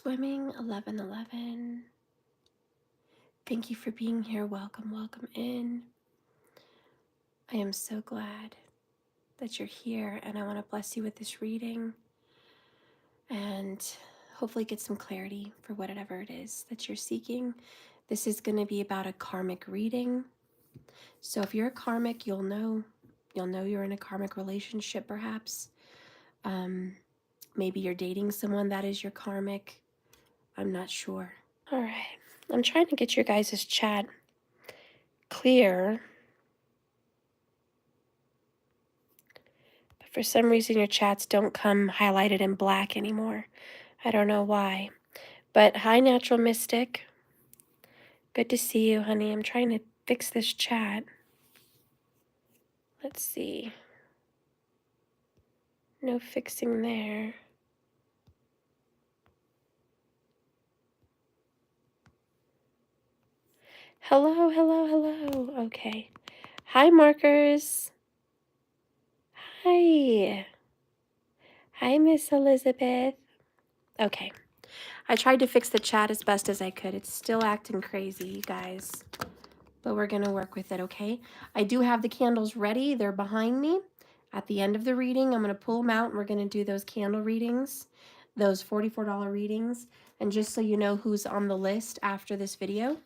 Swimming 1111. Thank you for being here. Welcome, welcome in. I am so glad that you're here, and I want to bless you with this reading and hopefully get some clarity for whatever it is that you're seeking. This is going to be about a karmic reading. So if you're a karmic, you'll know you're in a karmic relationship perhaps. Maybe you're dating someone that is your karmic. I'm not sure. All right. I'm trying to get your guys' chat clear. But for some reason, your chats don't come highlighted in black anymore. I don't know why. But hi, Natural Mystic. Good to see you, honey. I'm trying to fix this chat. Let's see. No fixing there. Hello, hello, hello. Okay. Hi, Markers. Hi. Hi, Miss Elizabeth. Okay. I tried to fix the chat as best as I could. It's still acting crazy, you guys. But we're going to work with it, okay? I do have the candles ready. They're behind me. At the end of the reading, I'm going to pull them out, and we're going to do those candle readings, those $44 readings. And just so you know who's on the list after this video,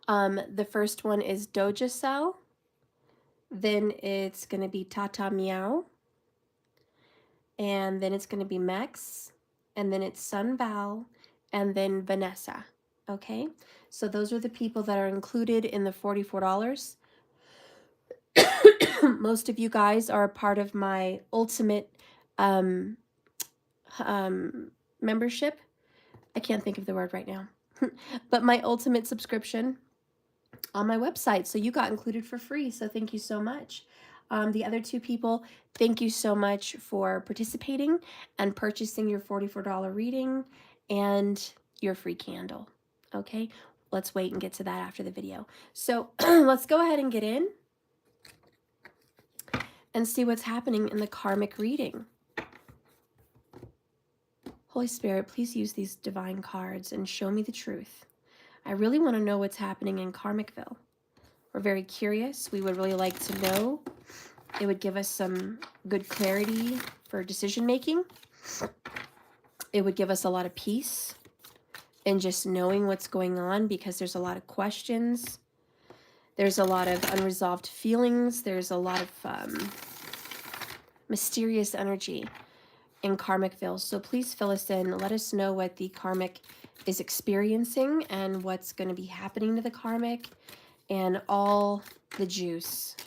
the first one is Doas Cel. Then it's going to be Tata Meow. And then it's going to be Mex. And then it's Sun Val. And then Vanessa. Okay? So those are the people that are included in the $44. Most of you guys are a part of my ultimate membership. I can't think of the word right now. But my ultimate subscription on my website. So you got included for free. So thank you so much. The other two people, thank you so much for participating and purchasing your $44 reading and your free candle. Okay, let's wait and get to that after the video. So let's go ahead and get in and see what's happening in the karmic reading. Holy Spirit, please use these divine cards and show me the truth. I really want to know what's happening in Karmicville. We're very curious. We would really like to know. It would give us some good clarity for decision making. It would give us a lot of peace in just knowing what's going on, because there's a lot of questions. There's a lot of unresolved feelings. There's a lot of mysterious energy in Karmicville. So please fill us in. Let us know what the karmic is experiencing and what's going to be happening to the karmic and all the juice.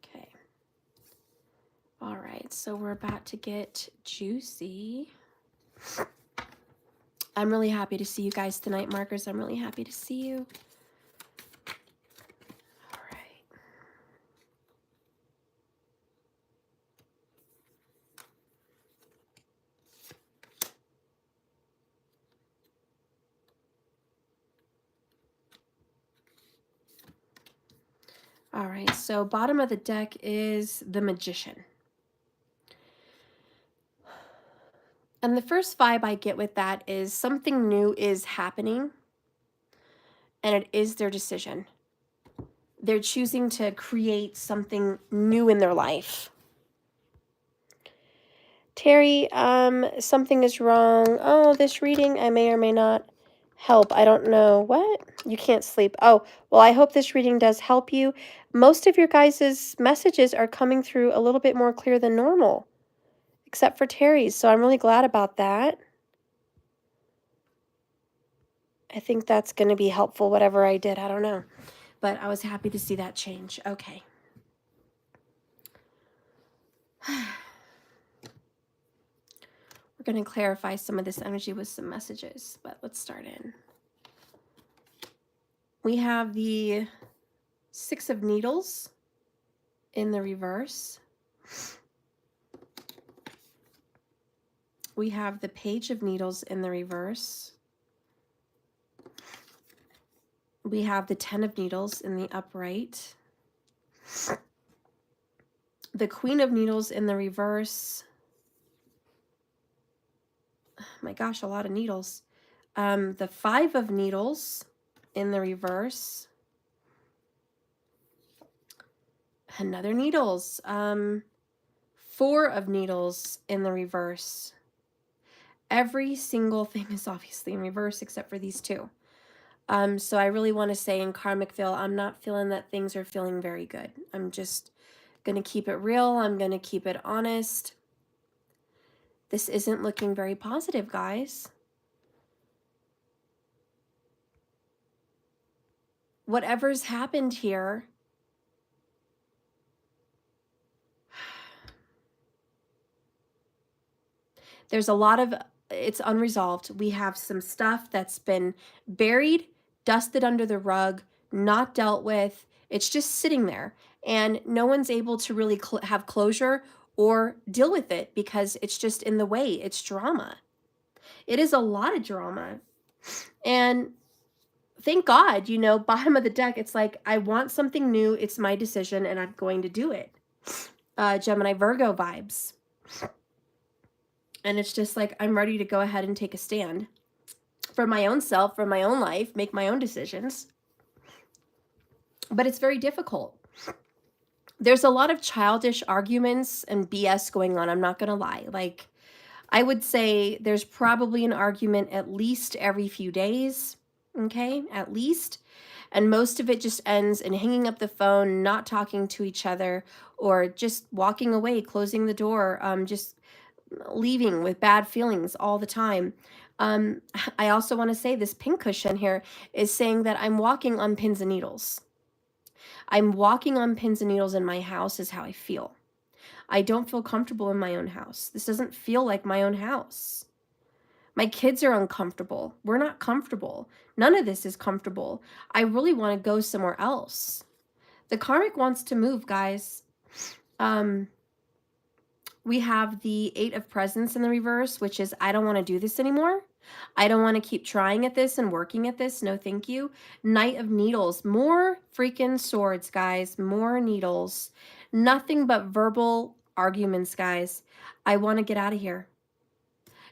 Okay. All right. So we're about to get juicy. I'm really happy to see you guys tonight, Markers. I'm really happy to see you. All right, so bottom of the deck is the Magician. And the first vibe I get with that is something new is happening, and it is their decision. They're choosing to create something new in their life. Terry, something is wrong. Oh, this reading I may or may not help. I don't know. What? You can't sleep. Oh, well, I hope this reading does help you. Most of your guys' messages are coming through a little bit more clear than normal, except for Terry's, so I'm really glad about that. I think that's going to be helpful, whatever I did. I don't know. But I was happy to see that change. Okay. We're going to clarify some of this energy with some messages, but let's start in. We have the Six of Needles in the reverse. We have the Page of Needles in the reverse. We have the Ten of Needles in the upright. the Queen of Needles in the reverse. Oh my gosh, a lot of needles. The Five of Needles in the reverse. Another needles. Four of Needles in the reverse. Every single thing is obviously in reverse except for these two. So I really want to say in Karmicville, I'm not feeling that things are feeling very good. I'm just going to keep it real. I'm going to keep it honest. This isn't looking very positive, guys. Whatever's happened here, there's a lot of, it's unresolved. We have some stuff that's been buried, dusted under the rug, not dealt with. It's just sitting there. And no one's able to really have closure or deal with it because it's just in the way. It's drama. It is a lot of drama. And thank God, you know, bottom of the deck, it's like, I want something new. It's my decision and I'm going to do it. Gemini Virgo vibes. And it's just like, I'm ready to go ahead and take a stand for my own self, for my own life, make my own decisions. But it's very difficult. There's a lot of childish arguments and BS going on. I'm not going to lie. Like, I would say there's probably an argument at least every few days. Okay, at least. And most of it just ends in hanging up the phone, not talking to each other, or just walking away, closing the door, just leaving with bad feelings all the time. I also want to say this pink cushion here is saying that I'm walking on pins and needles. I'm walking on pins and needles in my house is how I feel. I don't feel comfortable in my own house. This doesn't feel like my own house. My kids are uncomfortable. We're not comfortable. None of this is comfortable. I really want to go somewhere else. The Karmic wants to move, guys. We have the Eight of Presents in the reverse, which is, I don't want to do this anymore. I don't want to keep trying at this and working at this. No, thank you. Knight of Needles. More freaking swords, guys. More needles. Nothing but verbal arguments, guys. I want to get out of here.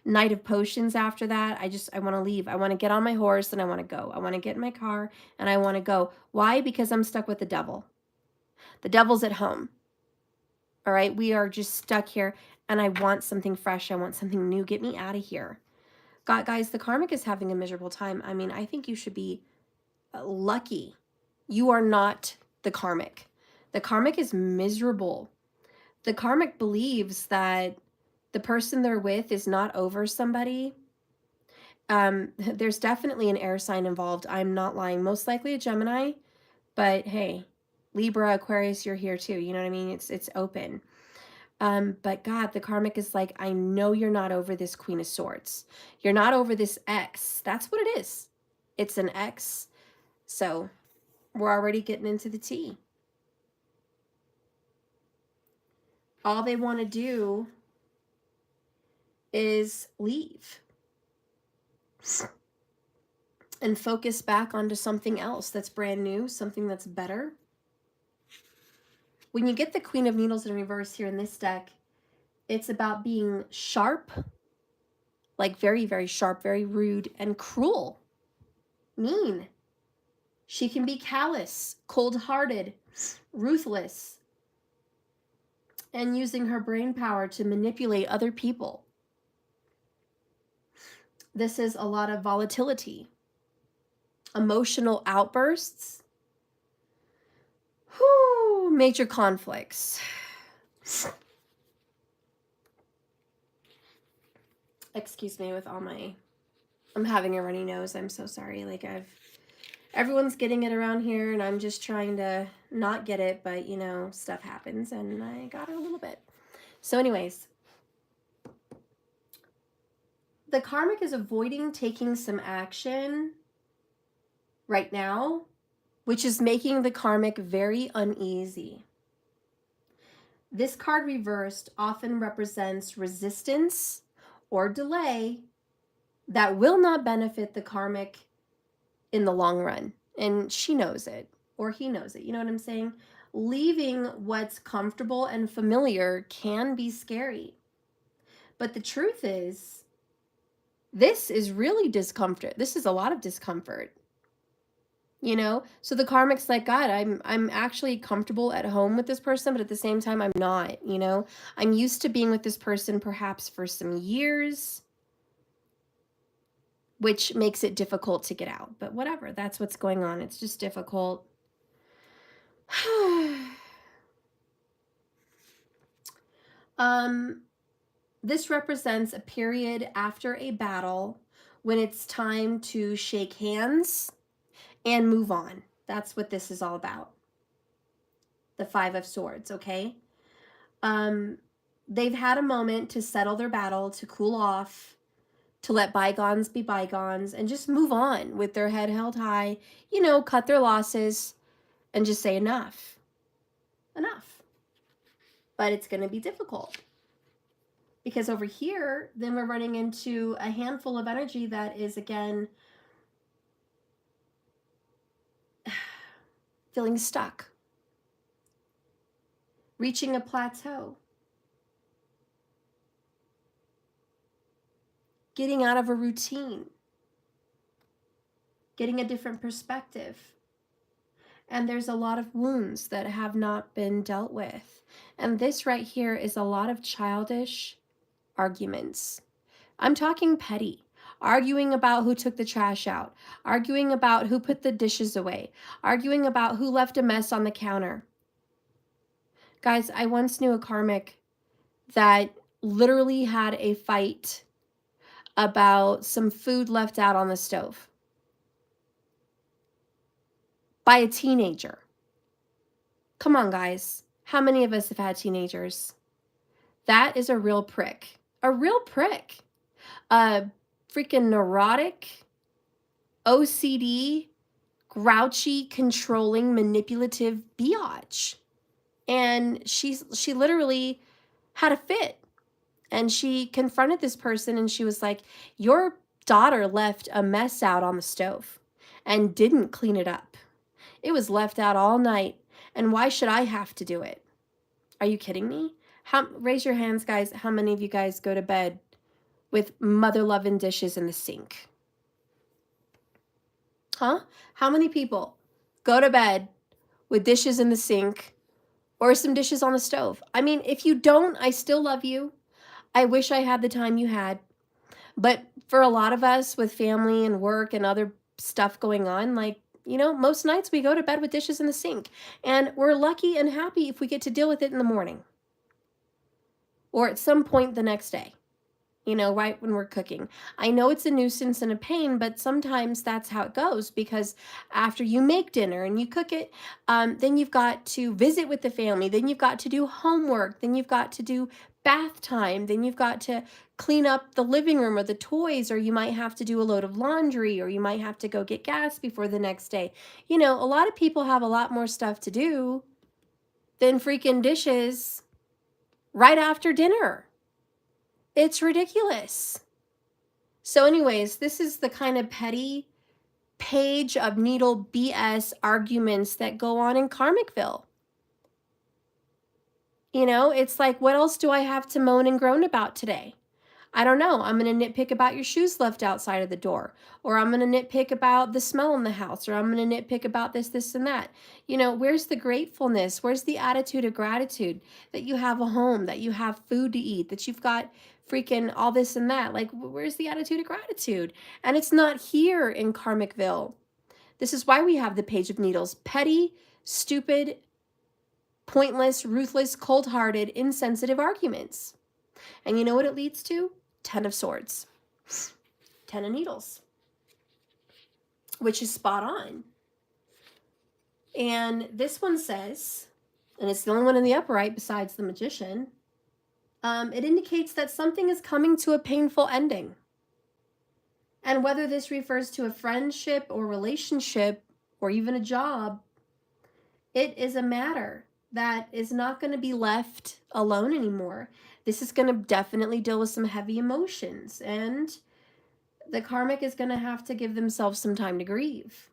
Knight of Potions after that. I want to leave. I want to get on my horse and I want to go. I want to get in my car and I want to go. Why? Because I'm stuck with the devil. The devil's at home. All right, we are just stuck here and I want something fresh. I want something new. Get me out of here. God, guys, the Karmic is having a miserable time. I mean, I think you should be lucky. You are not the Karmic. The Karmic is miserable. The Karmic believes that the person they're with is not over somebody. There's definitely an air sign involved. I'm not lying. Most likely a Gemini, but hey, Libra, Aquarius, you're here too. You know what I mean? It's open. But God, the Karmic is like, I know you're not over this Queen of Swords. You're not over this ex. That's what it is. It's an ex. So we're already getting into the tea. All they want to do is leave and focus back onto something else that's brand new, something that's better. When you get the Queen of Needles in reverse here in this deck, it's about being sharp, like very, very sharp, very rude, and cruel, mean. She can be callous, cold-hearted, ruthless, and using her brain power to manipulate other people. This is a lot of volatility, emotional outbursts, major conflicts. Excuse me with all my, I'm having a runny nose. I'm so sorry. Like everyone's getting it around here and I'm just trying to not get it, but you know, stuff happens and I got it a little bit. So anyways, the Karmic is avoiding taking some action right now, which is making the Karmic very uneasy. This card reversed often represents resistance or delay that will not benefit the Karmic in the long run. And she knows it, or he knows it. You know what I'm saying? leaving what's comfortable and familiar can be scary. But the truth is, this is really discomfort. This is a lot of discomfort. You know, so the karmic's like, God, I'm actually comfortable at home with this person, but at the same time I'm not. You know, I'm used to being with this person perhaps for some years, which makes it difficult to get out. But whatever, that's what's going on. It's just difficult. This represents a period after a battle when it's time to shake hands and move on. That's what this is all about. The Five of Swords, okay? They've had a moment to settle their battle, to cool off, to let bygones be bygones, and just move on with their head held high, you know, cut their losses, and just say enough. Enough. But it's going to be difficult. Because over here, then we're running into a handful of energy that is, again, feeling stuck. Reaching a plateau. Getting out of a routine. Getting a different perspective. And there's a lot of wounds that have not been dealt with. And this right here is a lot of childish arguments. I'm talking petty. Arguing about who took the trash out. Arguing about who put the dishes away. Arguing about who left a mess on the counter. Guys, I once knew a karmic that literally had a fight about some food left out on the stove by a teenager. Come on, guys. How many of us have had teenagers? That is a real prick. A real prick. A freaking neurotic, OCD, grouchy, controlling, manipulative biatch. And she literally had a fit. And she confronted this person and she was like, your daughter left a mess out on the stove and didn't clean it up. It was left out all night. And why should I have to do it? Are you kidding me? Raise your hands, guys. How many of you guys go to bed with mother-loving dishes in the sink? Huh? How many people go to bed with dishes in the sink or some dishes on the stove? I mean, if you don't, I still love you. I wish I had the time you had. But for a lot of us with family and work and other stuff going on, like, you know, most nights we go to bed with dishes in the sink. And we're lucky and happy if we get to deal with it in the morning. Or at some point the next day. You know, right when we're cooking. I know it's a nuisance and a pain, but sometimes that's how it goes, because after you make dinner and you cook it, then you've got to visit with the family, then you've got to do homework, then you've got to do bath time, then you've got to clean up the living room or the toys, or you might have to do a load of laundry, or you might have to go get gas before the next day. You know, a lot of people have a lot more stuff to do than freaking dishes right after dinner. It's ridiculous. So anyways, this is the kind of petty page of needle BS arguments that go on in Karmicville. You know, it's like, what else do I have to moan and groan about today? I don't know. I'm going to nitpick about your shoes left outside of the door. Or I'm going to nitpick about the smell in the house. Or I'm going to nitpick about this, and that. You know, where's the gratefulness? Where's the attitude of gratitude that you have a home, that you have food to eat, that you've got freaking all this and that? Like, where's the attitude of gratitude? And it's not here in Karmicville. This is why we have the Page of Needles. Petty, stupid, pointless, ruthless, cold-hearted, insensitive arguments. And you know what it leads to? 10 of Swords. 10 of Needles. Which is spot on. And this one says, and it's the only one in the upright besides the Magician, it indicates that something is coming to a painful ending. And whether this refers to a friendship or relationship or even a job, it is a matter that is not going to be left alone anymore. This is going to definitely deal with some heavy emotions, and the karmic is going to have to give themselves some time to grieve.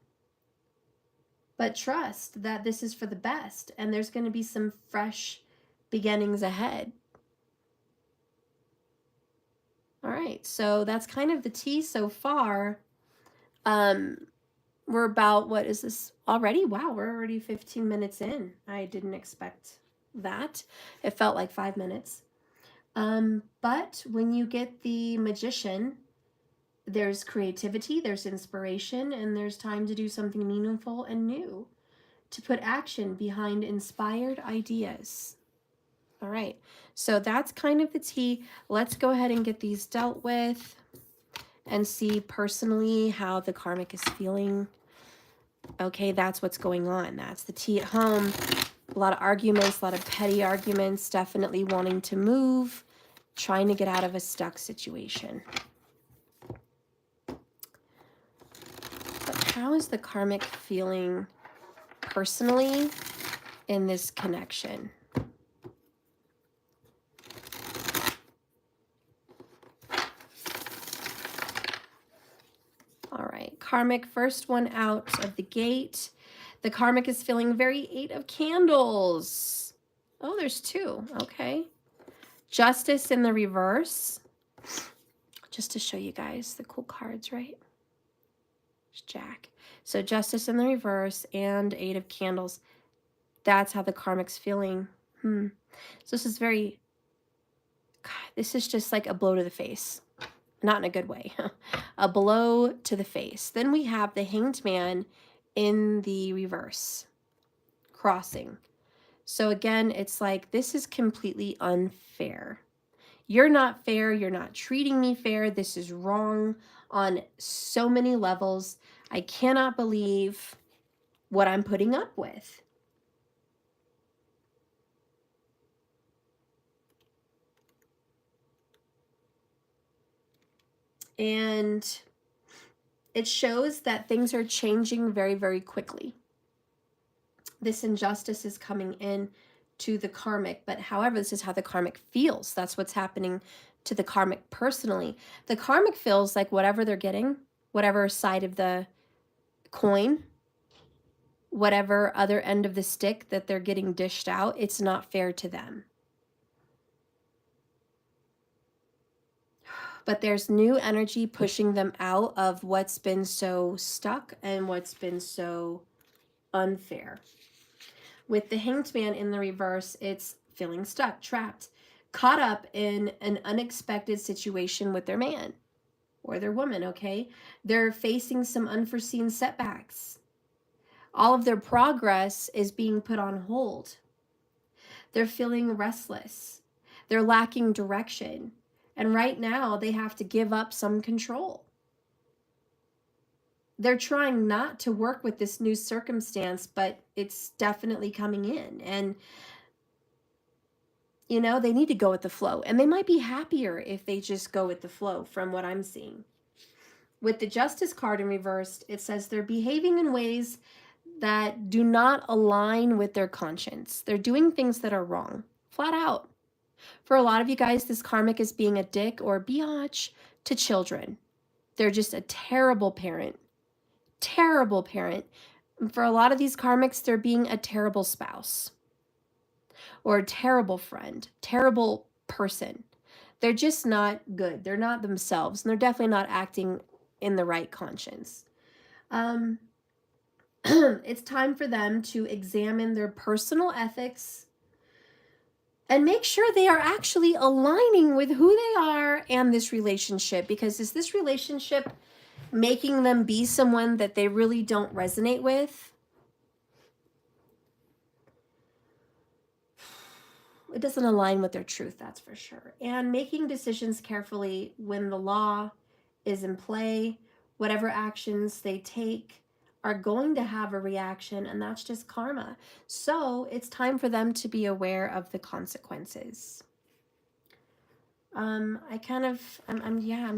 But trust that this is for the best, and there's going to be some fresh beginnings ahead. All right, so that's kind of the tea so far. We're about, what is this already? Wow, we're already 15 minutes in. I didn't expect that. It felt like 5 minutes. But when you get the Magician, there's creativity, there's inspiration, and there's time to do something meaningful and new, to put action behind inspired ideas. All right, so that's kind of the tea. Let's go ahead and get these dealt with and see personally how the karmic is feeling. Okay, that's what's going on. That's the tea at home. A lot of arguments, a lot of petty arguments, definitely wanting to move, trying to get out of a stuck situation. But how is the karmic feeling personally in this connection? All right, karmic, first one out of the gate. The karmic is feeling very 8 of Candles. Oh, there's 2. Okay. Justice in the reverse. Just to show you guys the cool cards, right? There's Jack. So Justice in the reverse and 8 of Candles. That's how the karmic's feeling. So this is very, God, this is just like a blow to the face. Not in a good way. A blow to the face. Then we have the Hanged Man in the reverse, crossing. So again, it's like, this is completely unfair. You're not fair. You're not treating me fair. This is wrong on so many levels. I cannot believe what I'm putting up with. And it shows that things are changing very, very quickly. This injustice is coming in to the karmic, but however, this is how the karmic feels. That's what's happening to the karmic personally. The karmic feels like whatever they're getting, whatever side of the coin, whatever other end of the stick that they're getting dished out, it's not fair to them. But there's new energy pushing them out of what's been so stuck and what's been so unfair. With the Hanged Man in the reverse, it's feeling stuck, trapped, caught up in an unexpected situation with their man or their woman, okay? They're facing some unforeseen setbacks. All of their progress is being put on hold. They're feeling restless. They're lacking direction. And right now, they have to give up some control. They're trying not to work with this new circumstance, but it's definitely coming in. And, you know, they need to go with the flow. And they might be happier if they just go with the flow from what I'm seeing. With the Justice card in reversed, it says they're behaving in ways that do not align with their conscience. They're doing things that are wrong, flat out. For a lot of you guys, this karmic is being a dick or a biatch to children. They're just a terrible parent. Terrible parent. And for a lot of these karmics, they're being a terrible spouse or a terrible friend, terrible person. They're just not good. They're not themselves, and they're definitely not acting in the right conscience. It's time for them to examine their personal ethics and make sure they are actually aligning with who they are and this relationship. Because is this relationship making them be someone that they really don't resonate with? It doesn't align with their truth, that's for sure. And making decisions carefully when the law is in play, whatever actions they take are going to have a reaction, and that's just karma. So it's time for them to be aware of the consequences. I'm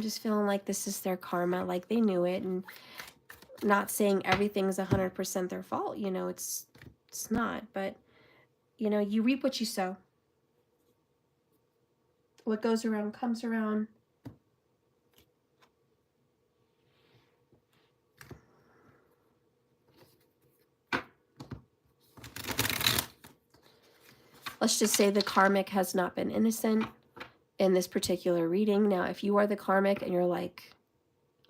just feeling like this is their karma, like they knew it, and not saying everything's 100% their fault. You know, it's not, but you know, you reap what you sow. What goes around comes around. Let's just say the karmic has not been innocent in this particular reading. Now, if you are the karmic and you're like,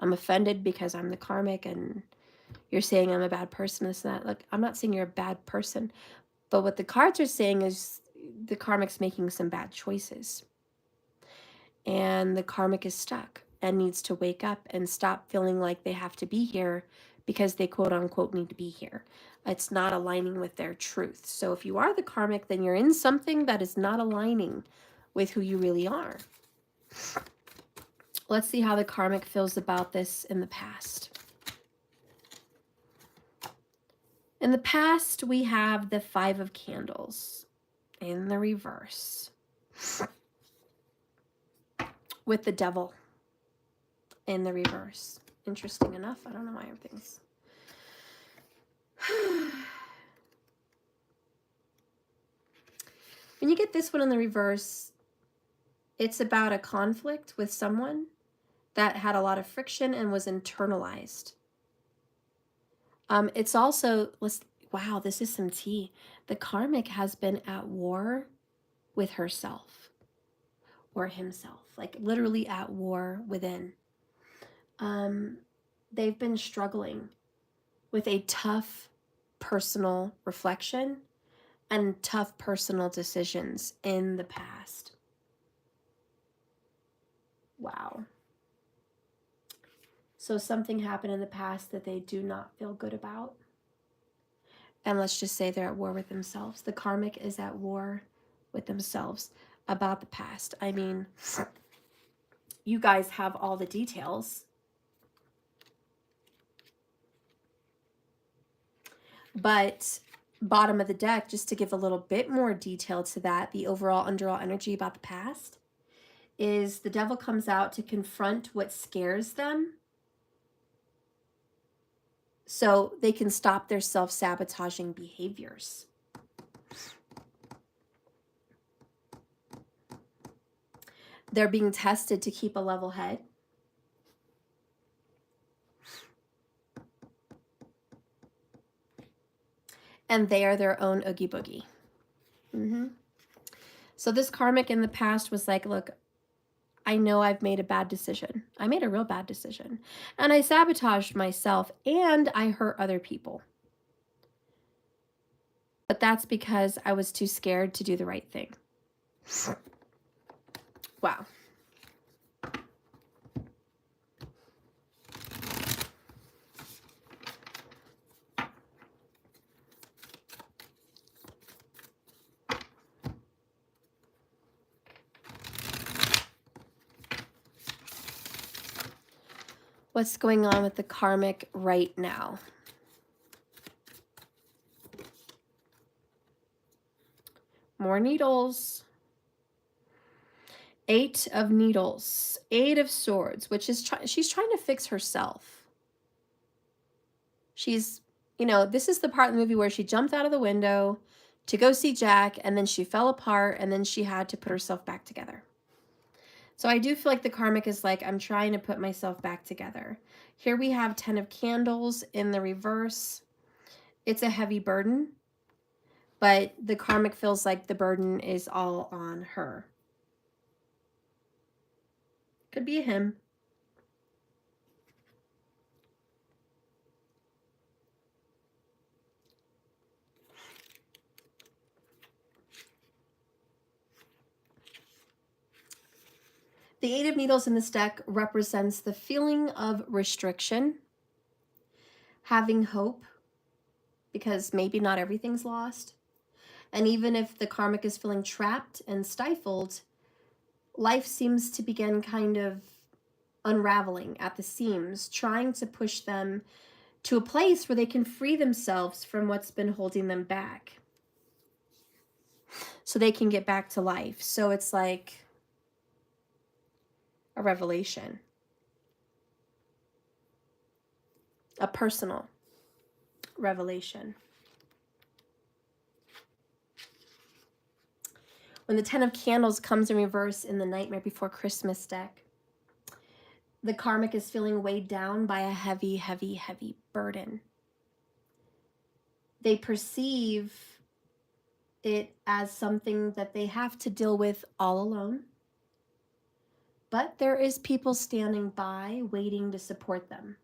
I'm offended because I'm the karmic and you're saying I'm a bad person, this and that. Look, I'm not saying you're a bad person, but what the cards are saying is the karmic's making some bad choices. And the karmic is stuck and needs to wake up and stop feeling like they have to be here because they quote unquote need to be here. It's not aligning with their truth. So if you are the karmic, then you're in something that is not aligning with who you really are. Let's see how the karmic feels about this in the past. In the past, we have the 5 of Candles in the reverse with the Devil in the reverse. Interesting enough. I don't know why everything's... When you get this one in the reverse, it's about a conflict with someone that had a lot of friction and was internalized. It's also, wow, this is some tea. The karmic has been at war with herself or himself, like literally at war within. They've been struggling with a tough personal reflection and tough personal decisions in the past. Wow. So something happened in the past that they do not feel good about. And let's just say they're at war with themselves. The karmic is at war with themselves about the past. I mean, you guys have all the details. But bottom of the deck, just to give a little bit more detail to that, the overall underall energy about the past is the Devil comes out to confront what scares them so they can stop their self-sabotaging behaviors. They're being tested to keep a level head. And they are their own oogie boogie. So this karmic in the past was like, look, I know I've made a bad decision. I made a real bad decision. And I sabotaged myself and I hurt other people. But that's because I was too scared to do the right thing. Wow. What's going on with the karmic right now? More needles. 8 of Needles. 8 of Swords, which is she's trying to fix herself. She's, you know, this is the part of the movie where she jumped out of the window to go see Jack, and then she fell apart, and then she had to put herself back together. So I do feel like the karmic is like, I'm trying to put myself back together. Here we have 10 of Candles in the reverse. It's a heavy burden, but the karmic feels like the burden is all on her. Could be a him. The 8 of Needles in this deck represents the feeling of restriction, having hope, because maybe not everything's lost. And even if the karmic is feeling trapped and stifled, life seems to begin kind of unraveling at the seams, trying to push them to a place where they can free themselves from what's been holding them back, so they can get back to life. So it's like a revelation, a personal revelation. When the 10 of Candles comes in reverse in the Nightmare Before Christmas deck, the karmic is feeling weighed down by a heavy, heavy, heavy burden. They perceive it as something that they have to deal with all alone. But there is people standing by waiting to support them.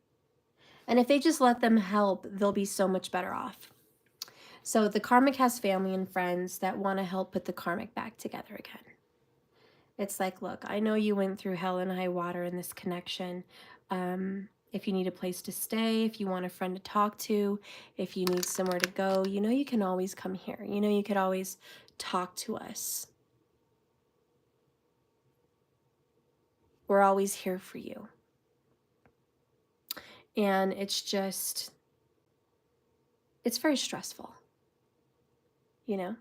And if they just let them help, they'll be so much better off. So the karmic has family and friends that want to help put the karmic back together again. It's like, look, I know you went through hell and high water in this connection. If you need a place to stay, if you want a friend to talk to, if you need somewhere to go, you know you can always come here. You know you could always talk to us. We're always here for you. And it's just, it's very stressful, you know?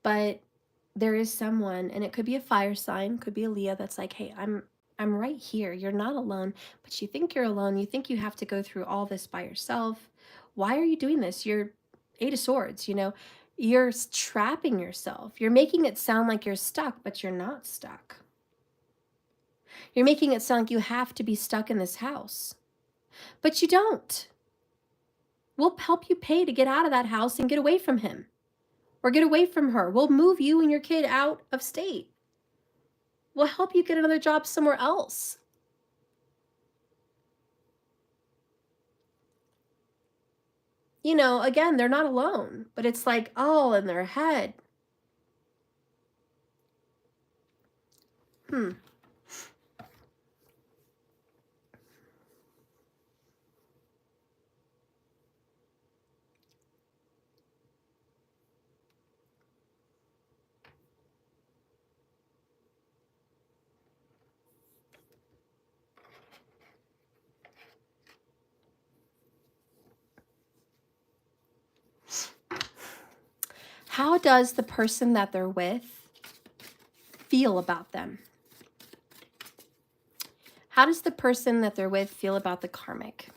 But there is someone, and it could be a fire sign, could be a Leo, that's like, hey, I'm right here. You're not alone, but you think you're alone. You think you have to go through all this by yourself. Why are you doing this? You're 8 of Swords, you know? You're trapping yourself. You're making it sound like you're stuck, but you're not stuck. You're making it sound like you have to be stuck in this house, but you don't. We'll help you pay to get out of that house and get away from him or get away from her. We'll move you and your kid out of state. We'll help you get another job somewhere else. You know, again, they're not alone, but it's like all in their head. How does the person that they're with feel about them? How does the person that they're with feel about the karmic?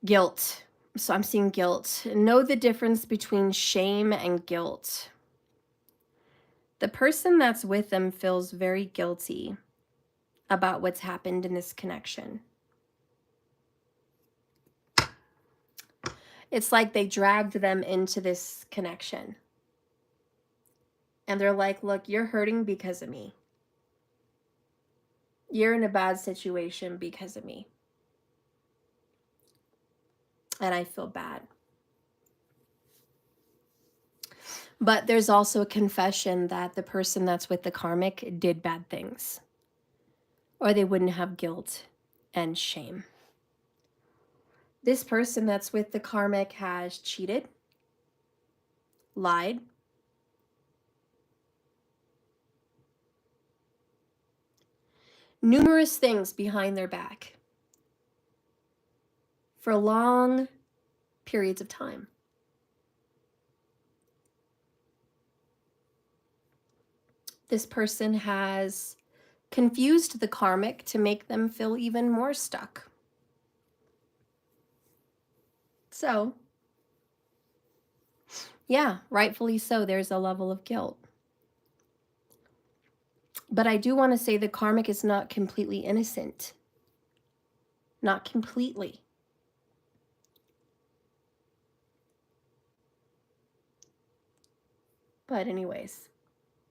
Guilt. So I'm seeing guilt. Know the difference between shame and guilt. The person that's with them feels very guilty about what's happened in this connection. It's like they dragged them into this connection. And they're like, look, you're hurting because of me. You're in a bad situation because of me. And I feel bad. But there's also a confession that the person that's with the karmic did bad things, or they wouldn't have guilt and shame. This person that's with the karmic has cheated, lied, numerous things behind their back for long periods of time. This person has confused the karmic to make them feel even more stuck. So, yeah, rightfully so, there's a level of guilt. But I do want to say the karmic is not completely innocent. Not completely. But anyways,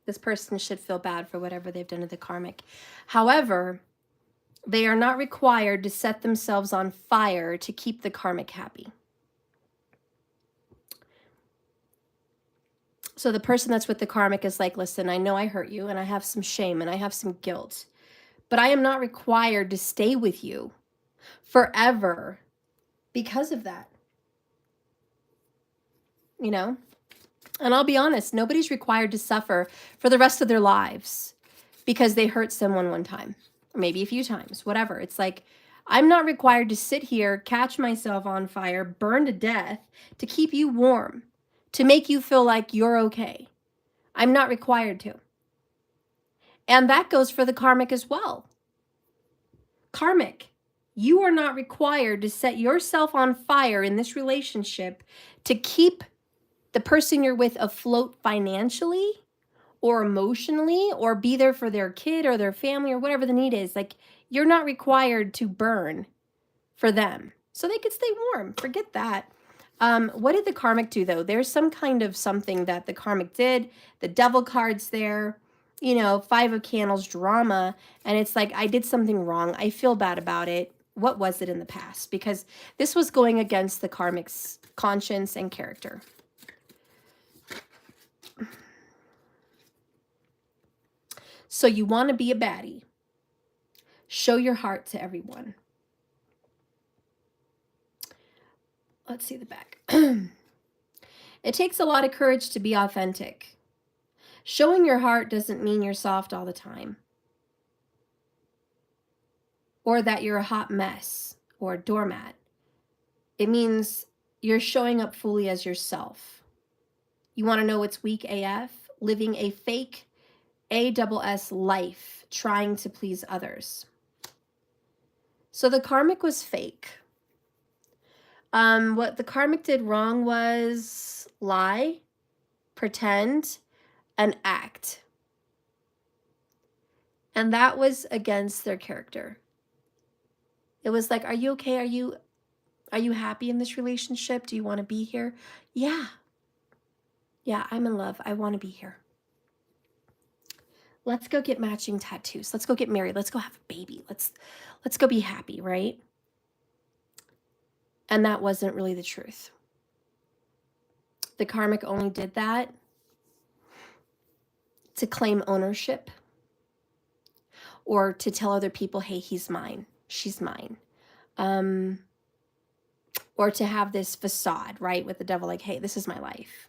this person should feel bad for whatever they've done to the karmic. However, they are not required to set themselves on fire to keep the karmic happy. So the person that's with the karmic is like, listen, I know I hurt you and I have some shame and I have some guilt, but I am not required to stay with you forever because of that. You know? And I'll be honest, nobody's required to suffer for the rest of their lives because they hurt someone one time, or maybe a few times, whatever. It's like, I'm not required to sit here, catch myself on fire, burn to death to keep you warm, to make you feel like you're okay. I'm not required to. And that goes for the karmic as well. Karmic, you are not required to set yourself on fire in this relationship to keep the person you're with afloat financially or emotionally or be there for their kid or their family or whatever the need is. Like, you're not required to burn for them. so they could stay warm. Forget that. What did the Karmic do, though? There's some kind of something that the Karmic did. The Devil card's there. You know, 5 of Candles, drama. And it's like, I did something wrong. I feel bad about it. What was it in the past? Because this was going against the Karmic's conscience and character. So you want to be a baddie. Show your heart to everyone. Let's see the back. It takes a lot of courage to be authentic. Showing your heart doesn't mean you're soft all the time, or that you're a hot mess or a doormat. It means you're showing up fully as yourself. You want to know what's weak AF? Living a fake ASS life, trying to please others. So the Karmic was fake. What the Karmic did wrong was lie, pretend, and act. And that was against their character. It was like, are you okay? Are you happy in this relationship? Do you want to be here? Yeah. Yeah, I'm in love. I want to be here. Let's go get matching tattoos. Let's go get married. Let's go have a baby. Let's go be happy, right? And that wasn't really the truth. The Karmic only did that to claim ownership or to tell other people, hey, he's mine, she's mine. Or to have this facade, right, with the devil, like, hey, this is my life.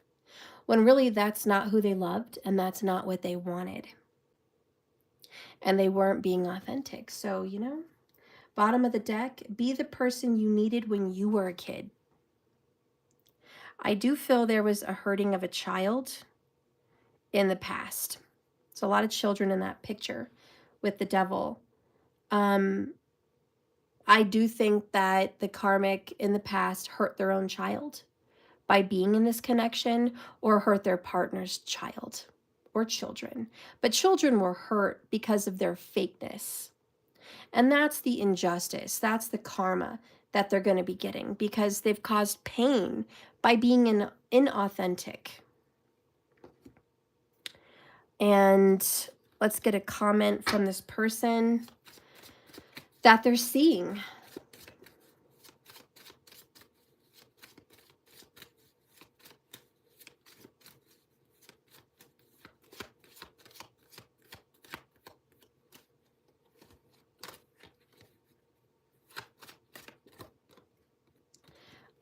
When really that's not who they loved and that's not what they wanted. And they weren't being authentic. So, you know, bottom of the deck, be the person you needed when you were a kid. I do feel there was a hurting of a child in the past. So a lot of children in that picture with the devil. I do think that the Karmic in the past hurt their own child by being in this connection, or hurt their partner's child or children. But children were hurt because of their fakeness. And that's the injustice. That's the karma that they're going to be getting because they've caused pain by being inauthentic. And let's get a comment from this person that they're seeing.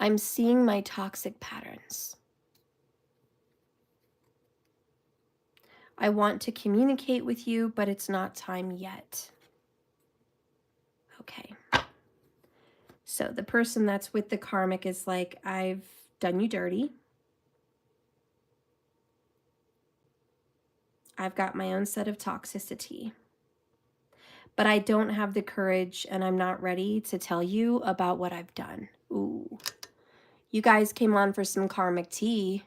I'm seeing my toxic patterns. I want to communicate with you, but it's not time yet. Okay. So the person that's with the Karmic is like, I've done you dirty. I've got my own set of toxicity. But I don't have the courage and I'm not ready to tell you about what I've done. Ooh. You guys came on for some Karmic tea.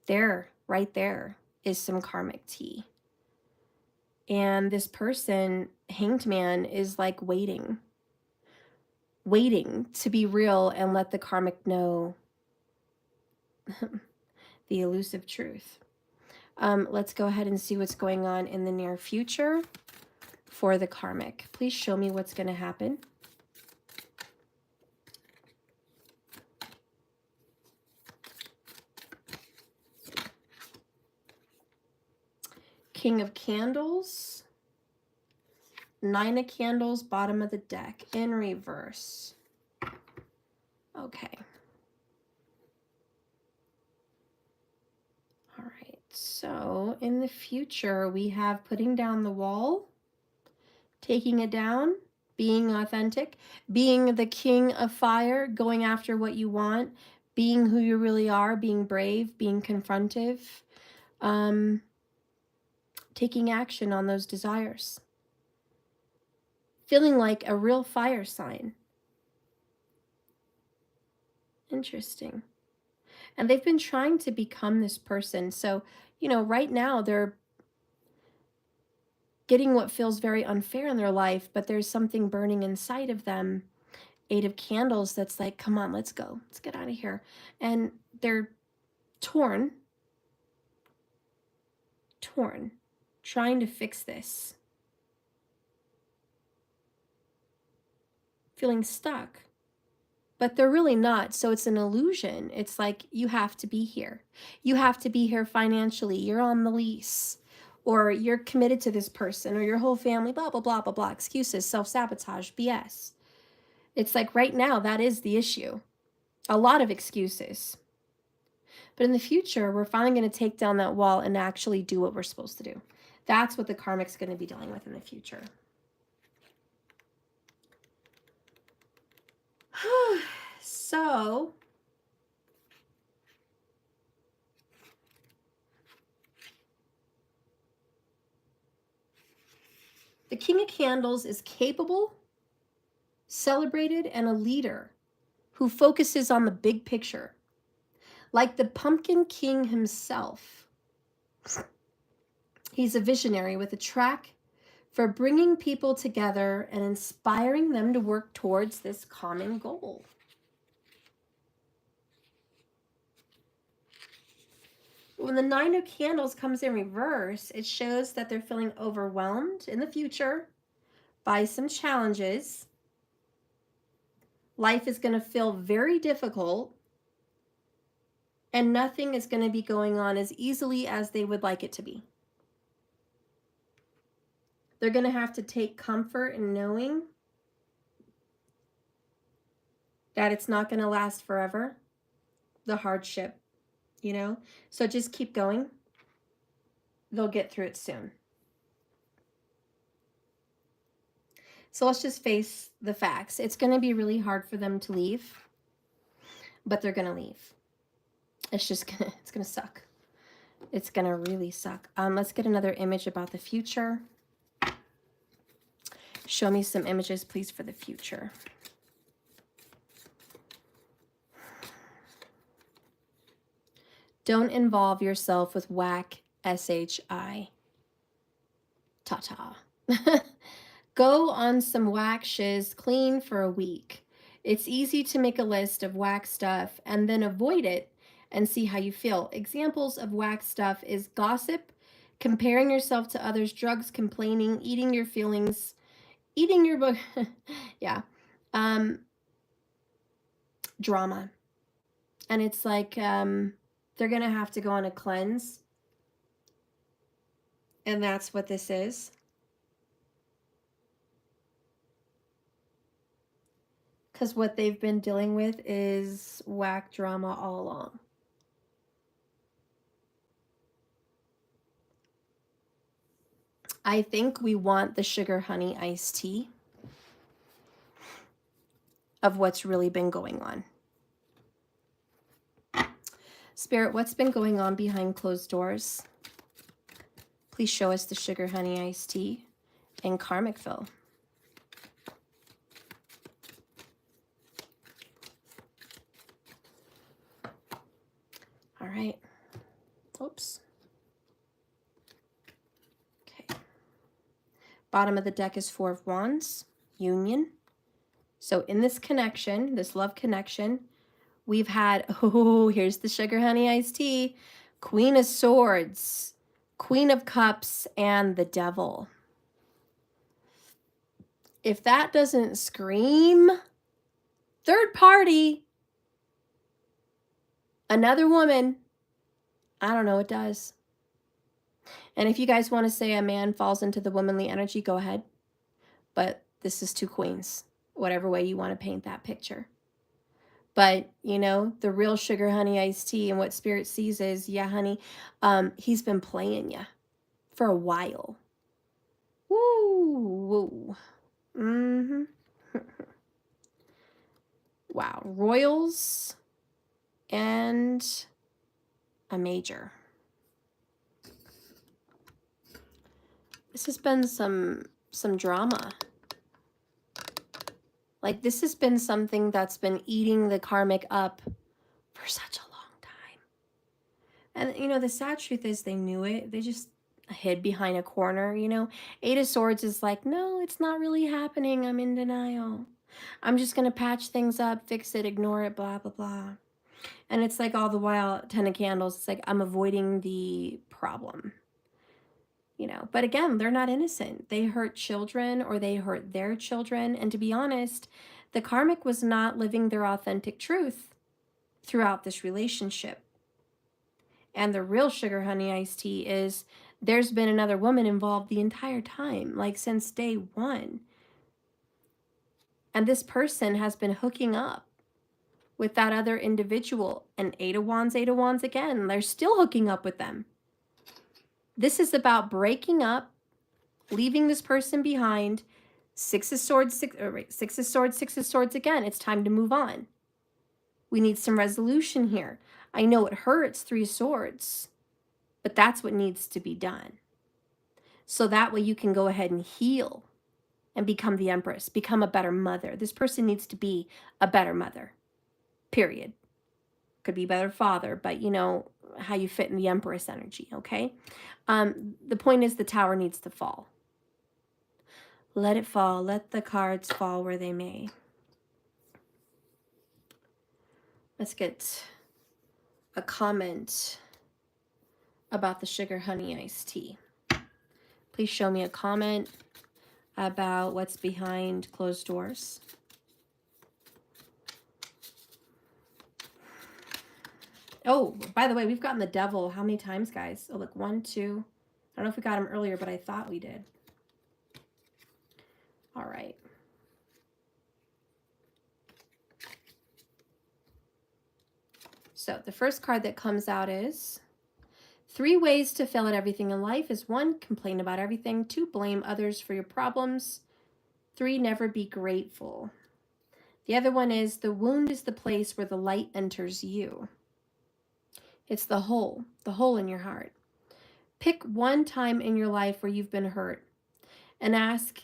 There, right there, is some Karmic tea. And this person, Hanged Man, is like waiting to be real and let the Karmic know the elusive truth. Let's go ahead and see what's going on in the near future for the Karmic. Please show me what's going to happen. King of Candles, 9 of Candles, bottom of the deck, in reverse. Okay. All right, so in the future, we have putting down the wall, taking it down, being authentic, being the king of fire, going after what you want, being who you really are, being brave, being confrontive, taking action on those desires. Feeling like a real fire sign. Interesting. And they've been trying to become this person. So, you know, right now they're getting what feels very unfair in their life, but there's something burning inside of them. Eight of Candles that's like, come on, let's go. Let's get out of here. And they're torn, trying to fix this. Feeling stuck. But they're really not, so it's an illusion. It's like, you have to be here. You have to be here financially. You're on the lease. Or you're committed to this person, or your whole family, blah, blah, blah, blah, blah. Excuses, self-sabotage, BS. It's like right now, that is the issue. A lot of excuses. But in the future, we're finally going to take down that wall and actually do what we're supposed to do. That's what the Karmic's going to be dealing with in the future. So, the King of Candles is capable, celebrated, and a leader who focuses on the big picture. Like the Pumpkin King himself. He's a visionary with a track for bringing people together and inspiring them to work towards this common goal. When the Nine of Candles comes in reverse, it shows that they're feeling overwhelmed in the future by some challenges. Life is going to feel very difficult, and nothing is going to be going on as easily as they would like it to be. They're going to have to take comfort in knowing that it's not going to last forever, the hardship, you know? So just keep going. They'll get through it soon. So let's just face the facts. It's going to be really hard for them to leave, but they're going to leave. It's just going to, it's going to suck. It's going to really suck. Let's get another image about the future. Show me some images, please, for the future. Don't involve yourself with whack SHI. Tata. Go on some whack shiz clean for a week. It's easy to make a list of whack stuff and then avoid it and see how you feel. Examples of whack stuff is gossip, comparing yourself to others, drugs, complaining, eating your feelings, eating your book. Yeah. Drama. And it's like they're going to have to go on a cleanse. And that's what this is. Because what they've been dealing with is whack drama all along. I think we want the sugar honey iced tea of what's really been going on. Spirit, what's been going on behind closed doors? Please show us the sugar honey iced tea in Karmicville. All right. Oops. Okay. Bottom of the deck is Four of Wands, union. So in this connection, this love connection, we've had, oh, here's the sugar honey iced tea, Queen of Swords, Queen of Cups, and the Devil. If that doesn't scream third party, another woman, I don't know, it does. And if you guys want to say a man falls into the womanly energy, go ahead. But this is two queens, whatever way you want to paint that picture. But, you know, the real sugar honey iced tea and what Spirit sees is, yeah, honey, he's been playing you for a while. Woo, woo. Wow, royals and a major. This has been some drama. Like, this has been something that's been eating the karmic up for such a long time. And, you know, the sad truth is they knew it. They just hid behind a corner, you know. Eight of Swords is like, no, it's not really happening. I'm in denial. I'm just going to patch things up, fix it, ignore it, blah, blah, blah. And it's like all the while, 10 of Candles, it's like I'm avoiding the problem. You know, but again, they're not innocent. They hurt children or they hurt their children. And to be honest, the karmic was not living their authentic truth throughout this relationship. And the real sugar honey iced tea is there's been another woman involved the entire time, like since day one. And this person has been hooking up with that other individual. And Eight of Wands again, they're still hooking up with them. This is about breaking up, leaving this person behind. Six of Swords again. It's time to move on. We need some resolution here. I know it hurts, Three of Swords, but that's what needs to be done. So that way you can go ahead and heal and become the Empress, become a better mother. This person needs to be a better mother, period. Could be a better father, but you know how you fit in the Empress energy, okay? The point is the tower needs to fall. Let it fall. Let the cards fall where they may. Let's get a comment about the sugar honey iced tea. Please show me a comment about what's behind closed doors. Oh, by the way, we've gotten the devil how many times, guys? Oh, look, 1, 2. I don't know if we got him earlier, but I thought we did. All right. So the first card that comes out is 3 ways to fail at everything in life is 1, complain about everything. 2, blame others for your problems. 3, never be grateful. The other one is the wound is the place where the light enters you. It's the hole in your heart. Pick one time in your life where you've been hurt and ask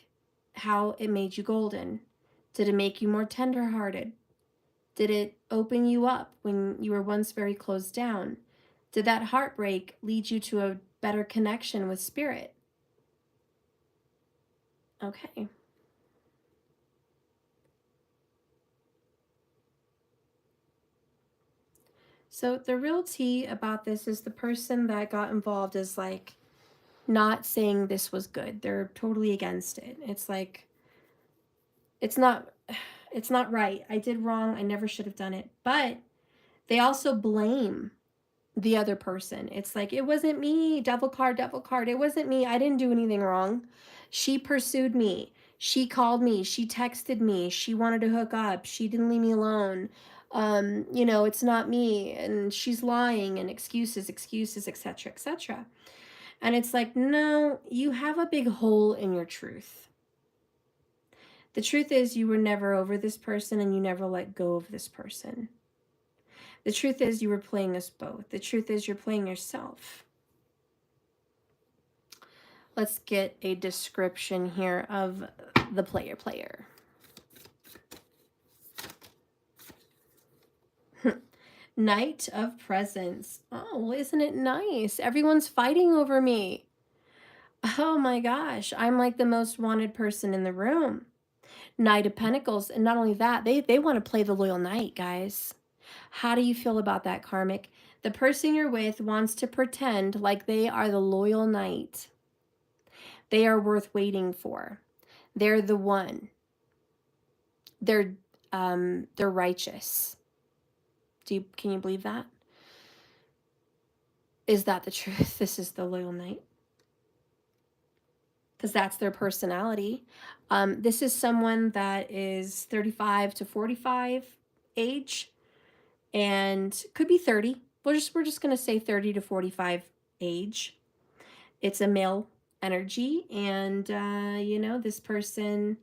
how it made you golden. Did it make you more tender-hearted? Did it open you up when you were once very closed down? Did that heartbreak lead you to a better connection with spirit? Okay. So the real tea about this is the person that got involved is like not saying this was good. They're totally against it. It's like, it's not right. I did wrong. I never should have done it. But they also blame the other person. It's like, it wasn't me. Devil card, devil card. It wasn't me. I didn't do anything wrong. She pursued me. She called me. She texted me. She wanted to hook up. She didn't leave me alone. You know, it's not me. And she's lying and excuses, etc., etc. And it's like, no, you have a big hole in your truth. The truth is you were never over this person and you never let go of this person. The truth is you were playing us both. The truth is you're playing yourself. Let's get a description here of the player. Knight of Presents. Oh, isn't it nice? Everyone's fighting over me. Oh my gosh, I'm like the most wanted person in the room. Knight of Pentacles, and not only that, they want to play the loyal knight, guys. How do you feel about that, Karmic? The person you're with wants to pretend like they are the loyal knight. They are worth waiting for. They're the one. They're righteous. Can you believe that? Is that the truth? This is the loyal knight. Because that's their personality. This is someone that is 35 to 45 age and could be 30. We're just going to say 30 to 45 age. It's a male energy, and you know, this person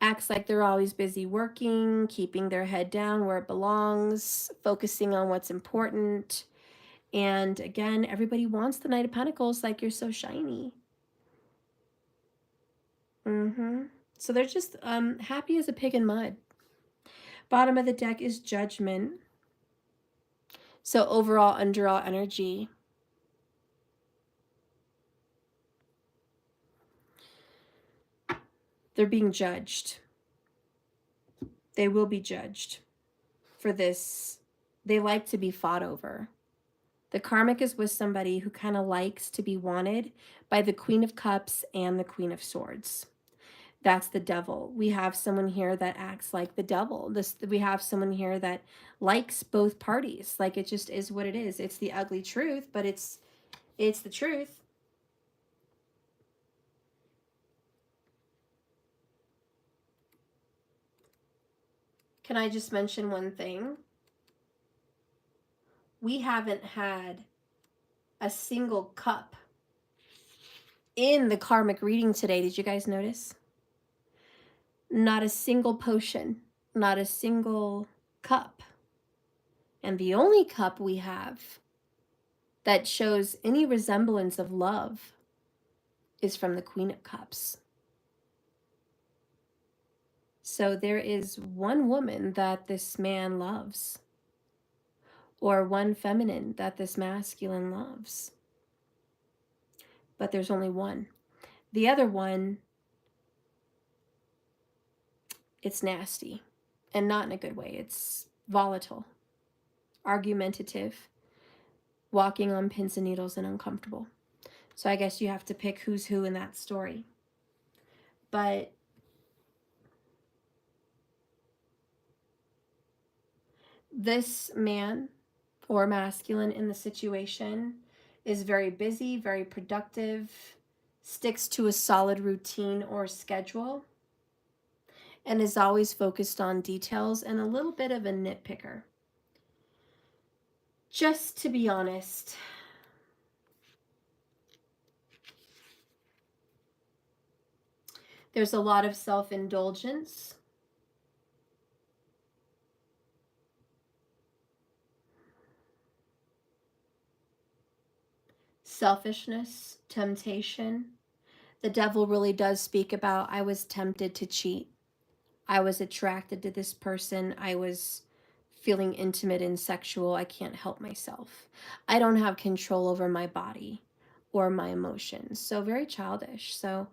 acts like they're always busy working, keeping their head down where it belongs, focusing on what's important. And again, everybody wants the Knight of Pentacles, like you're so shiny. So they're just happy as a pig in mud. Bottom of the deck is Judgment. So overall, underall energy. They're being judged. They will be judged for this. They like to be fought over. The karmic is with somebody who kind of likes to be wanted by the Queen of Cups and the Queen of Swords. That's the devil. We have someone here that acts like the devil. We have someone here that likes both parties. Like, it just is what it is. It's the ugly truth, but it's the truth. Can I just mention one thing? We haven't had a single cup in the karmic reading today. Did you guys notice? Not a single potion, not a single cup. And the only cup we have that shows any resemblance of love is from the Queen of Cups. So there is one woman that this man loves, or one feminine that this masculine loves. But there's only one. The other one, it's nasty, and not in a good way. It's volatile, argumentative, walking on pins and needles, and uncomfortable. So I guess you have to pick who's who in that story. But this man or masculine in the situation is very busy, very productive, sticks to a solid routine or schedule, and is always focused on details and a little bit of a nitpicker. Just to be honest, there's a lot of self-indulgence. Selfishness, temptation. The devil really does speak about, I was tempted to cheat. I was attracted to this person. I was feeling intimate and sexual. I can't help myself. I don't have control over my body or my emotions. So very childish. So,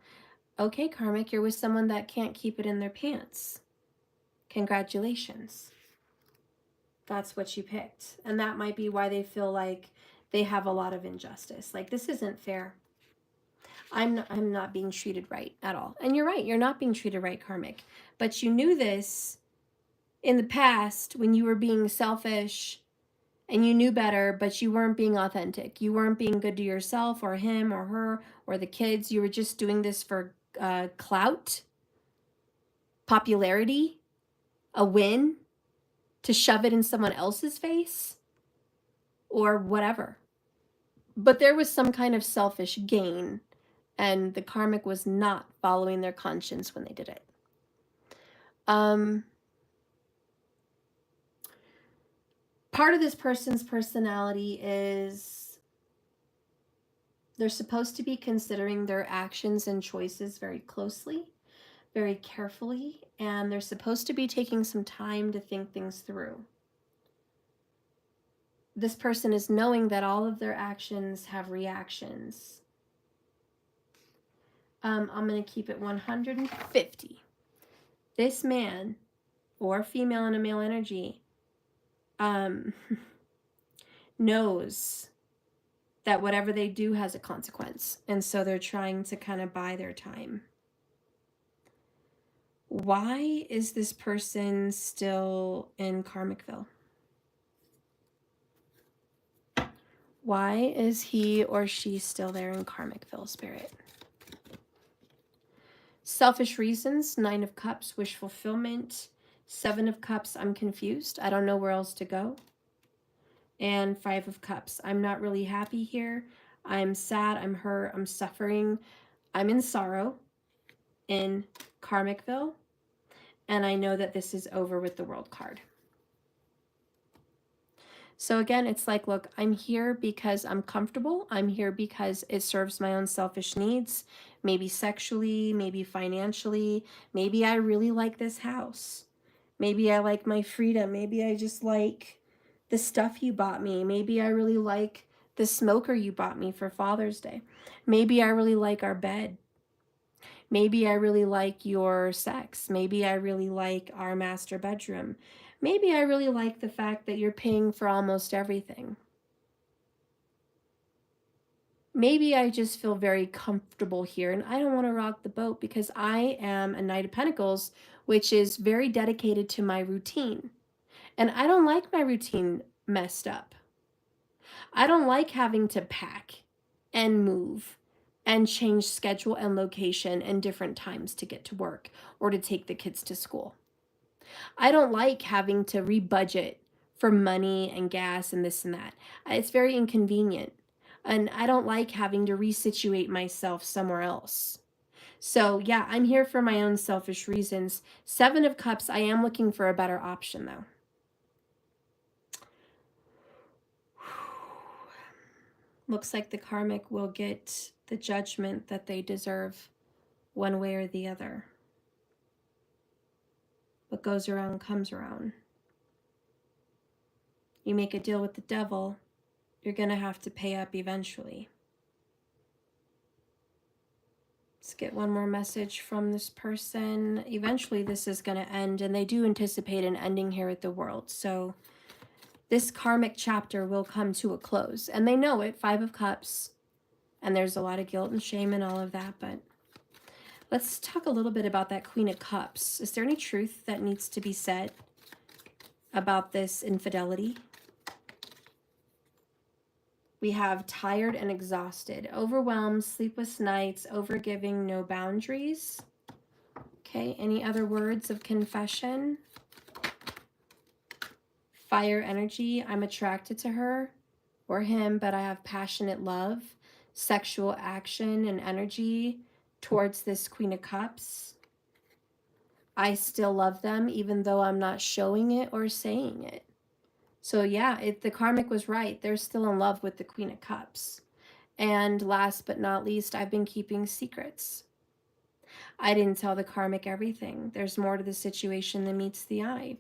okay, karmic, you're with someone that can't keep it in their pants. Congratulations. That's what you picked. And that might be why they feel like they have a lot of injustice. Like, this isn't fair. I'm not being treated right at all. And you're right, you're not being treated right, karmic. But you knew this in the past when you were being selfish and you knew better, but you weren't being authentic. You weren't being good to yourself or him or her or the kids. You were just doing this for clout, popularity, a win, to shove it in someone else's face or whatever. But there was some kind of selfish gain, and the karmic was not following their conscience when they did it. Part of this person's personality is they're supposed to be considering their actions and choices very closely, very carefully, and they're supposed to be taking some time to think things through. This person is knowing that all of their actions have reactions. I'm going to keep it 150. This man or female in a male energy knows that whatever they do has a consequence. And so they're trying to kind of buy their time. Why is this person still in Karmicville? Why is he or she still there in Karmicville, Spirit? Selfish reasons, 9 of Cups, wish fulfillment, 7 of Cups, I'm confused. I don't know where else to go. And 5 of Cups, I'm not really happy here. I'm sad, I'm hurt, I'm suffering. I'm in sorrow in Karmicville. And I know that this is over with the World card. So again, it's like, look, I'm here because I'm comfortable. I'm here because it serves my own selfish needs, maybe sexually, maybe financially. Maybe I really like this house. Maybe I like my freedom. Maybe I just like the stuff you bought me. Maybe I really like the smoker you bought me for Father's Day. Maybe I really like our bed. Maybe I really like your sex. Maybe I really like our master bedroom. Maybe I really like the fact that you're paying for almost everything. Maybe I just feel very comfortable here and I don't want to rock the boat because I am a Knight of Pentacles, which is very dedicated to my routine. And I don't like my routine messed up. I don't like having to pack and move and change schedule and location and different times to get to work or to take the kids to school. I don't like having to rebudget for money and gas and this and that. It's very inconvenient. And I don't like having to resituate myself somewhere else. So yeah, I'm here for my own selfish reasons. 7 of Cups, I am looking for a better option though. Looks like the karmic will get the judgment that they deserve one way or the other. What goes around comes around. You make a deal with the devil, you're going to have to pay up eventually. Let's get one more message from this person. Eventually this is going to end, and they do anticipate an ending here at the world. So this karmic chapter will come to a close, and they know it. 5 of Cups, and there's a lot of guilt and shame and all of that, but let's talk a little bit about that Queen of Cups. Is there any truth that needs to be said about this infidelity? We have tired and exhausted, overwhelmed, sleepless nights, overgiving, no boundaries. Okay, any other words of confession? Fire energy, I'm attracted to her or him, but I have passionate love, sexual action and energy towards this Queen of Cups. I still love them even though I'm not showing it or saying it. So yeah, the karmic was right. They're still in love with the Queen of Cups. And last but not least, I've been keeping secrets. I didn't tell the karmic everything. There's more to the situation than meets the eye.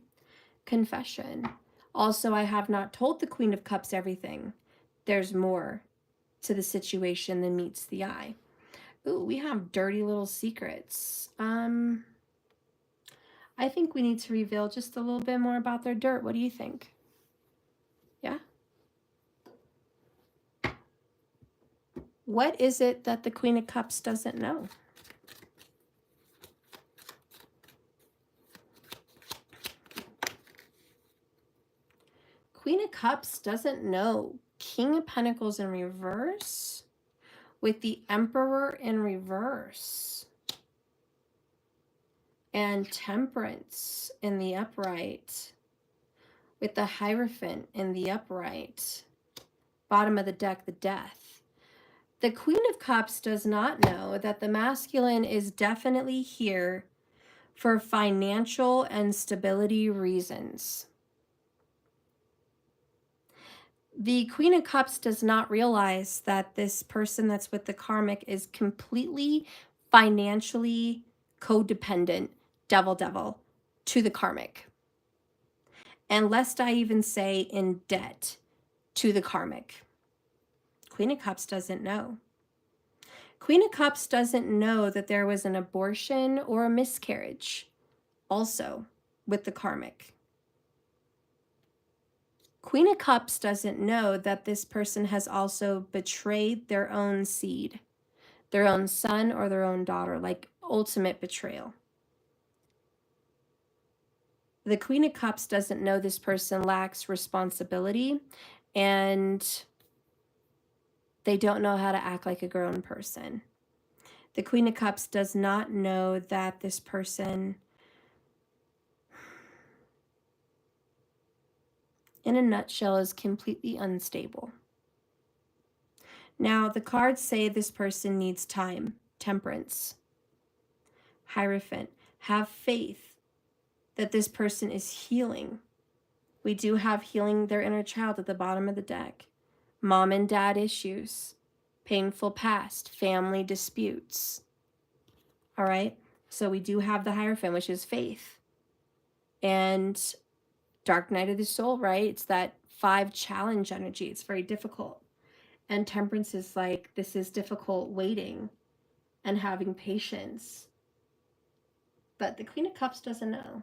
Confession. Also, I have not told the Queen of Cups everything. There's more to the situation than meets the eye. Ooh, we have dirty little secrets. I think we need to reveal just a little bit more about their dirt. What do you think? Yeah? What is it that the Queen of Cups doesn't know? Queen of Cups doesn't know. King of Pentacles in reverse with the Emperor in reverse. And Temperance in the upright with the Hierophant in the upright. Bottom of the deck, the Death. The Queen of Cups does not know that the masculine is definitely here for financial and stability reasons. The Queen of Cups does not realize that this person that's with the karmic is completely financially codependent, devil, to the karmic. And lest I even say in debt to the karmic. Queen of Cups doesn't know. Queen of Cups doesn't know that there was an abortion or a miscarriage also with the karmic. Queen of Cups doesn't know that this person has also betrayed their own seed, their own son or their own daughter, like ultimate betrayal. The Queen of Cups doesn't know this person lacks responsibility and they don't know how to act like a grown person. The Queen of Cups does not know that this person, in a nutshell, is completely unstable. Now, the cards say this person needs time. Temperance. Hierophant. Have faith that this person is healing. We do have healing their inner child at the bottom of the deck. Mom and dad issues. Painful past. Family disputes. All right? So we do have the Hierophant, which is faith. And Dark Night of the Soul, right? It's that 5 challenge energy. It's very difficult. And Temperance is like, this is difficult waiting. and having patience. But the Queen of Cups doesn't know.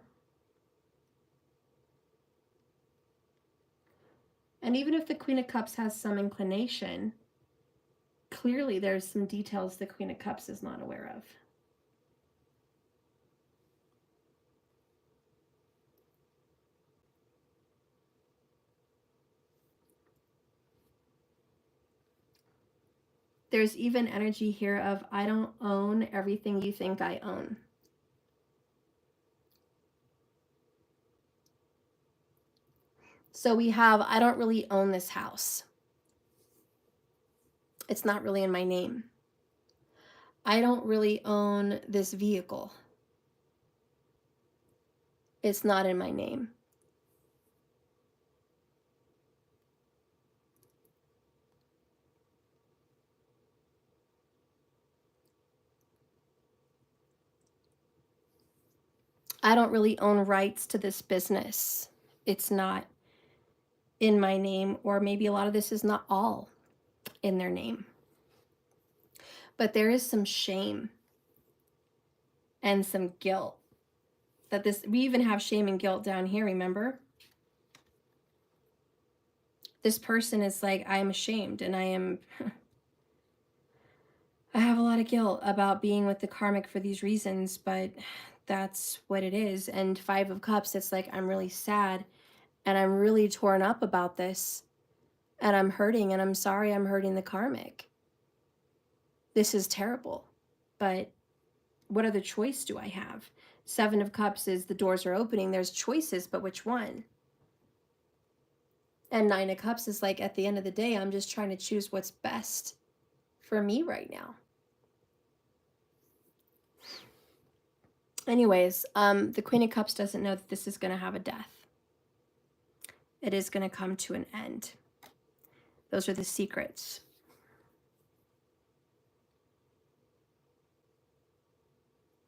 And even if the Queen of Cups has some inclination, clearly there's some details the Queen of Cups is not aware of. There's even energy here of, I don't own everything you think I own. So we have, I don't really own this house. It's not really in my name. I don't really own this vehicle. It's not in my name. I don't really own rights to this business. It's not in my name, or maybe a lot of this is not all in their name. But there is some shame and some guilt that this, we even have shame and guilt down here, remember? This person is like, I am ashamed and I have a lot of guilt about being with the karmic for these reasons, but that's what it is. And Five of Cups, it's like, I'm really sad and I'm really torn up about this and I'm hurting and I'm sorry I'm hurting the karmic. This is terrible, but what other choice do I have? Seven of Cups is the doors are opening. There's choices, but which one? And Nine of Cups is like, at the end of the day, I'm just trying to choose what's best for me right now. Anyways, the Queen of Cups doesn't know that this is going to have a death. It is going to come to an end. Those are the secrets.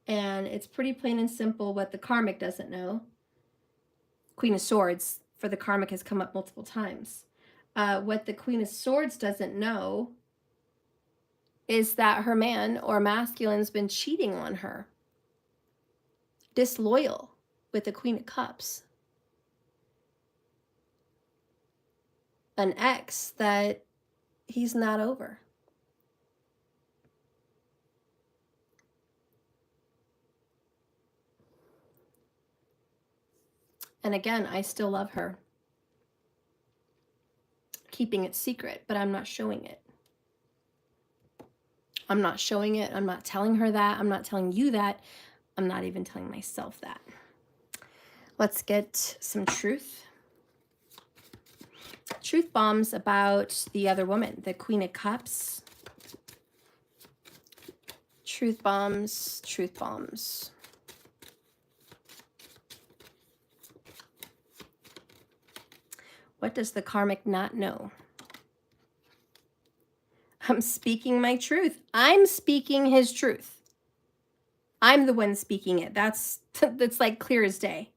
And it's pretty plain and simple what the karmic doesn't know. Queen of Swords for the karmic has come up multiple times. What the Queen of Swords doesn't know is that her man or masculine's been cheating on her. Disloyal with the Queen of Cups. An ex that he's not over. And again, I still love her. Keeping it secret, but I'm not showing it. I'm not showing it. I'm not telling her that. I'm not telling you that. I'm not even telling myself that. Let's get some truth. Truth bombs about the other woman, the Queen of Cups. Truth bombs, truth bombs. What does the karmic not know? I'm speaking my truth. I'm speaking his truth. I'm the one speaking it. That's like clear as day.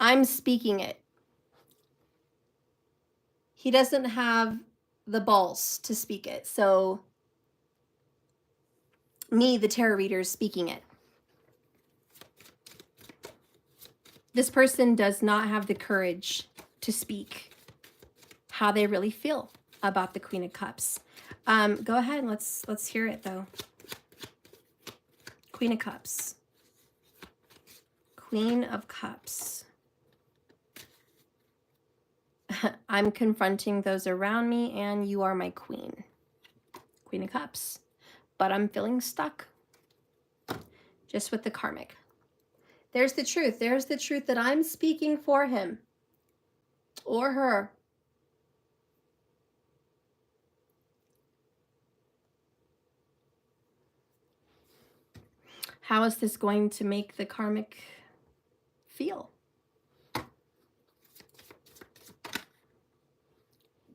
I'm speaking it. He doesn't have the balls to speak it. So me, the tarot reader, is speaking it. This person does not have the courage to speak how they really feel about the Queen of Cups. Go ahead and let's hear it though. Queen of Cups. Queen of Cups. I'm confronting those around me and you are my queen. Queen of Cups. But I'm feeling stuck. Just with the karmic. There's the truth. There's the truth that I'm speaking for him. Or her. How is this going to make the karmic feel?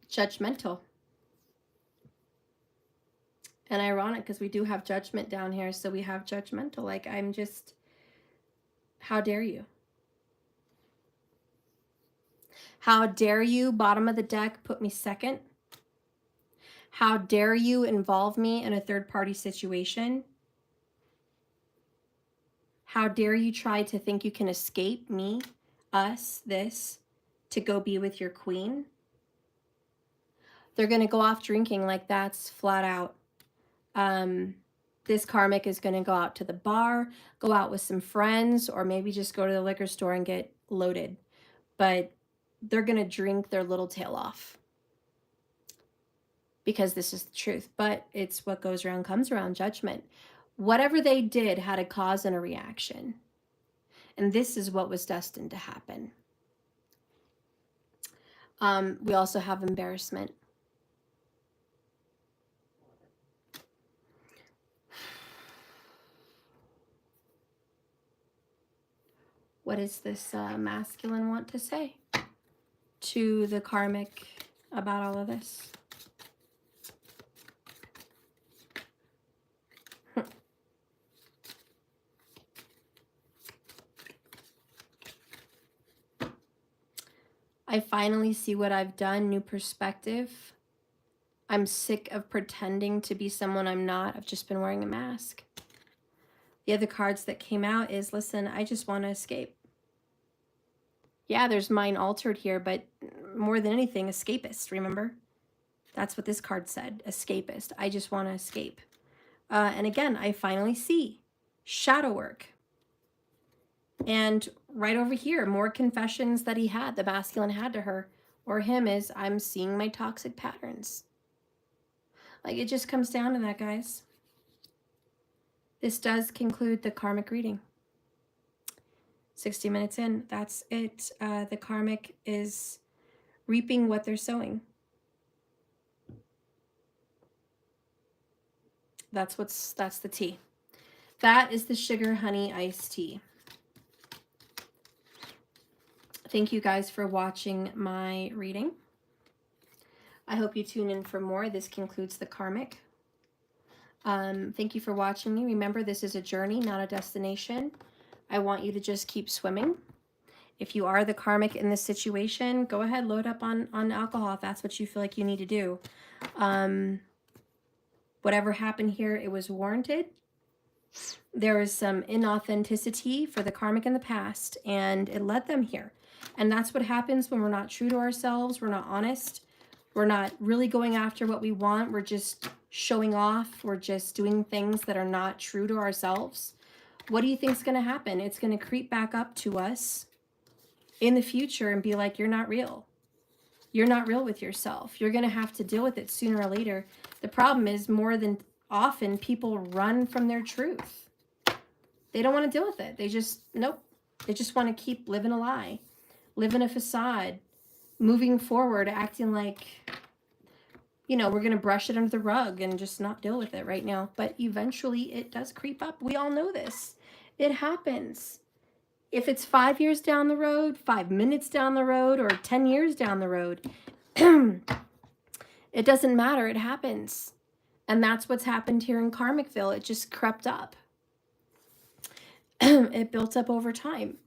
Judgmental. And ironic because we do have judgment down here. So we have judgmental. Like, I'm just, how dare you? How dare you, bottom of the deck, put me second? How dare you involve me in a third-party situation? How dare you try to think you can escape me, us, this, to go be with your queen? They're going to go off drinking, like that's flat out. This karmic is going to go out to the bar, go out with some friends, or maybe just go to the liquor store and get loaded. But they're going to drink their little tail off. Because this is the truth. But it's what goes around comes around, judgment. Whatever they did had a cause and a reaction. And this is what was destined to happen. We also have embarrassment. What does this masculine want to say to the karmic about all of this? I finally see what I've done, new perspective. I'm sick of pretending to be someone I'm not. I've just been wearing a mask. The other cards that came out is, listen, I just want to escape. Yeah, there's mind altered here, but more than anything, escapist, remember? That's what this card said, escapist. I just want to escape. And again, I finally see shadow work. And right over here, more confessions that he had, the masculine had to her or him, is I'm seeing my toxic patterns. Like, it just comes down to that, guys. This does conclude the karmic reading. 60 minutes in, that's it. The karmic is reaping what they're sowing. That's the tea. That is the sugar honey iced tea. Thank you guys for watching my reading. I hope you tune in for more. This concludes the karmic. Thank you for watching me. Remember, this is a journey, not a destination. I want you to just keep swimming. If you are the karmic in this situation, go ahead, load up on alcohol if that's what you feel like you need to do. Whatever happened here, it was warranted. There is some inauthenticity for the karmic in the past, and it led them here. And that's what happens when we're not true to ourselves, we're not honest, we're not really going after what we want, we're just showing off, we're just doing things that are not true to ourselves. What do you think is going to happen? It's going to creep back up to us in the future and be like, you're not real. You're not real with yourself. You're going to have to deal with it sooner or later. The problem is, more than often, people run from their truth. They don't want to deal with it. They just, nope. They just want to keep living a lie, living a facade, moving forward, acting like, you know, we're going to brush it under the rug and just not deal with it right now. But eventually it does creep up. We all know this. It happens. If it's 5 years down the road, 5 minutes down the road, or 10 years down the road, it doesn't matter. It happens. And that's what's happened here in Karmicville. It just crept up. It built up over time.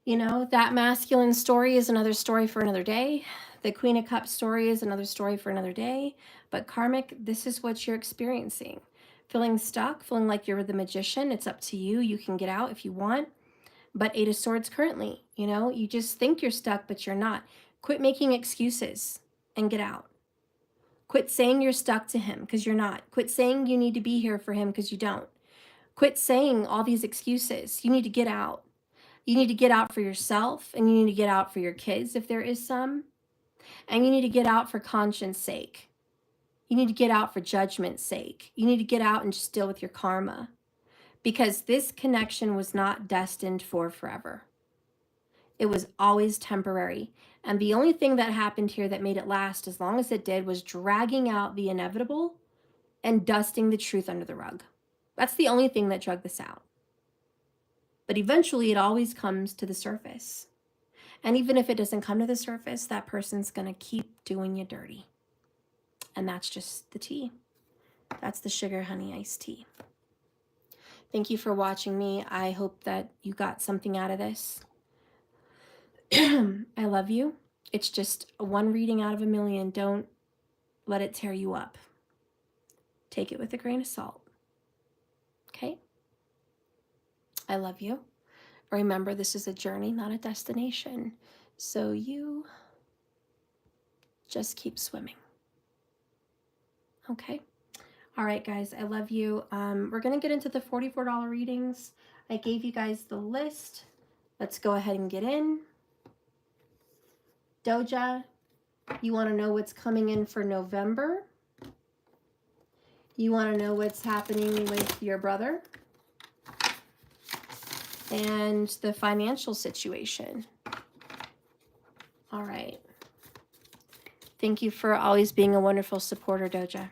You know, that masculine story is another story for another day. The Queen of Cups story is another story for another day. But karmic, this is what you're experiencing. Feeling stuck, feeling like you're the magician. It's up to you. You can get out if you want. But 8 of Swords currently, you know, you just think you're stuck, but you're not. Quit making excuses and get out. Quit saying you're stuck to him because you're not. Quit saying you need to be here for him because you don't. Quit saying all these excuses. You need to get out. You need to get out for yourself, and you need to get out for your kids if there is some. And you need to get out for conscience sake. You need to get out for judgment's sake. You need to get out and just deal with your karma. Because this connection was not destined for forever. It was always temporary. And the only thing that happened here that made it last as long as it did was dragging out the inevitable and dusting the truth under the rug. That's the only thing that dragged this out. But eventually it always comes to the surface. And even if it doesn't come to the surface, that person's going to keep doing you dirty. And that's just the tea. That's the sugar honey iced tea. Thank you for watching me. I hope that you got something out of this. I love you. It's just one reading out of a million. Don't let it tear you up. Take it with a grain of salt. Okay? I love you. Remember, this is a journey, not a destination. So you just keep swimming. Okay? All right, guys, I love you. We're going to get into the $44 readings. I gave you guys the list. Let's go ahead and get in. Doja, you want to know what's coming in for November? You want to know what's happening with your brother? And the financial situation. All right. Thank you for always being a wonderful supporter, Doja.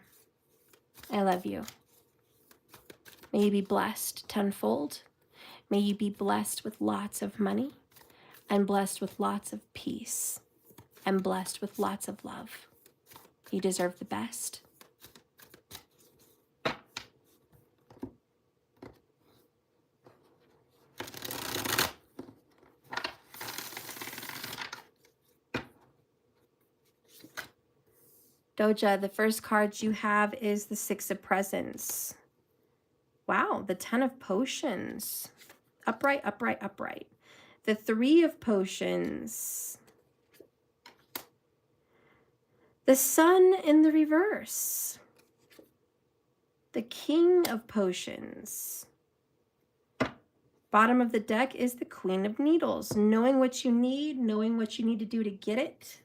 I love you. May you be blessed tenfold. May you be blessed with lots of money and blessed with lots of peace and blessed with lots of love. You deserve the best. Doja, the first card you have is the Six of Presents. Wow, the Ten of Potions. Upright, upright, upright. The Three of Potions. The Sun in the reverse. The King of Potions. Bottom of the deck is the Queen of Needles. Knowing what you need to do to get it.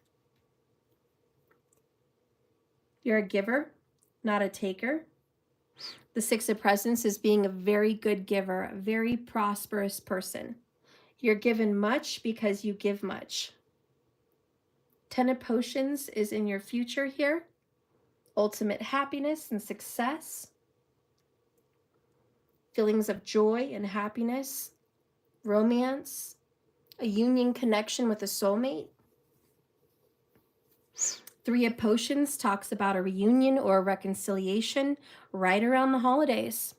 You're a giver, not a taker. The Six of Presents is being a very good giver, a very prosperous person. You're given much because you give much. Ten of Potions is in your future here. Ultimate happiness and success. Feelings of joy and happiness. Romance. A union connection with a soulmate. Three of Potions talks about a reunion or a reconciliation right around the holidays.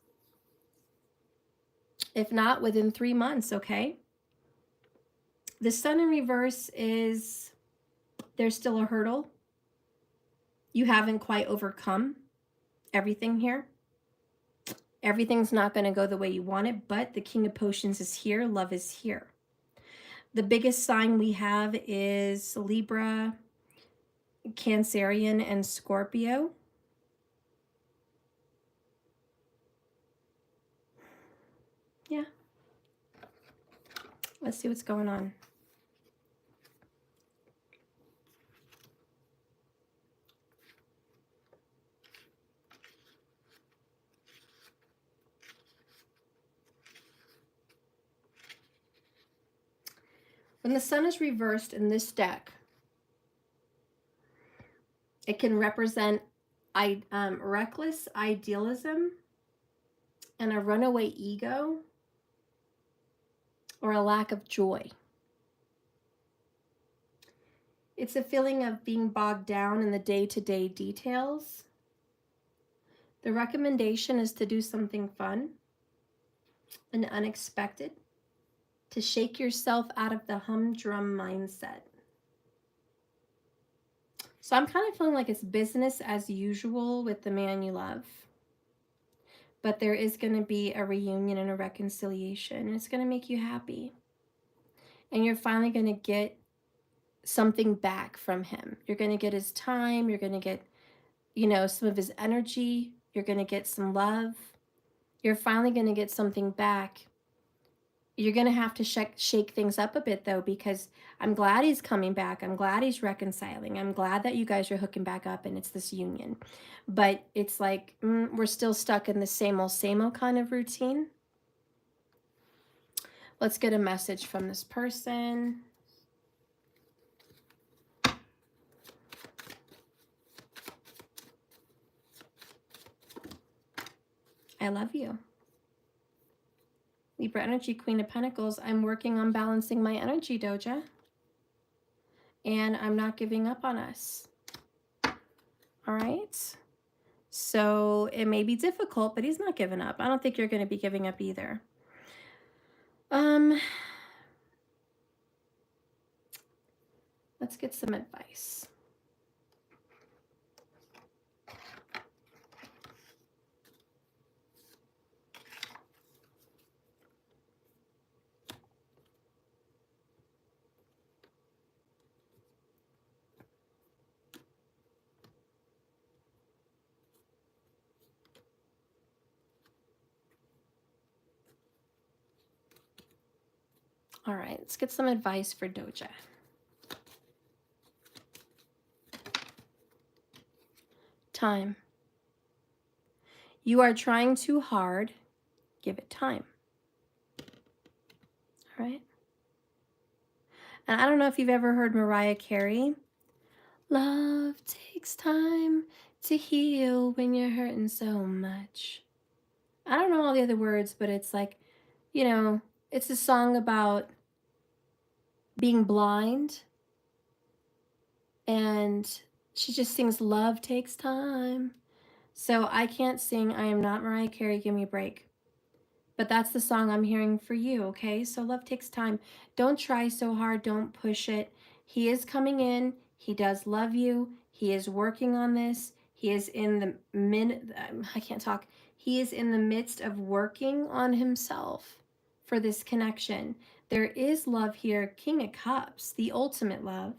If not, within 3 months, okay? The Sun in reverse is there's still a hurdle. You haven't quite overcome everything here. Everything's not going to go the way you want it, but the King of Potions is here. Love is here. The biggest sign we have is Libra, Cancerian, and Scorpio. Yeah. Let's see what's going on. When the Sun is reversed in this deck, it can represent reckless idealism and a runaway ego or a lack of joy. It's a feeling of being bogged down in the day-to-day details. The recommendation is to do something fun and unexpected, to shake yourself out of the humdrum mindset. So I'm kind of feeling like it's business as usual with the man you love. But there is going to be a reunion and a reconciliation, and it's going to make you happy. And you're finally going to get something back from him. You're going to get his time. You're going to get, you know, some of his energy. You're going to get some love. You're finally going to get something back. You're going to have to shake things up a bit, though, because I'm glad he's coming back. I'm glad he's reconciling. I'm glad that you guys are hooking back up and it's this union. But it's like we're still stuck in the same old kind of routine. Let's get a message from this person. I love you. Libra energy, Queen of Pentacles. I'm working on balancing my energy, Doja. And I'm not giving up on us. All right. So it may be difficult, but he's not giving up. I don't think you're going to be giving up either. Let's get some advice. All right, let's get some advice for Doja. Time. You are trying too hard. Give it time. All right. And I don't know if you've ever heard Mariah Carey. Love takes time to heal when you're hurting so much. I don't know all the other words, but it's like, you know, it's a song about being blind. And she just sings, love takes time. So I can't sing, I am not Mariah Carey, give me a break. But that's the song I'm hearing for you, okay? So love takes time. Don't try so hard, don't push it. He is coming in, he does love you, he is working on this. He is in the He is in the midst of working on himself for this connection. There is love here, King of Cups, the ultimate love.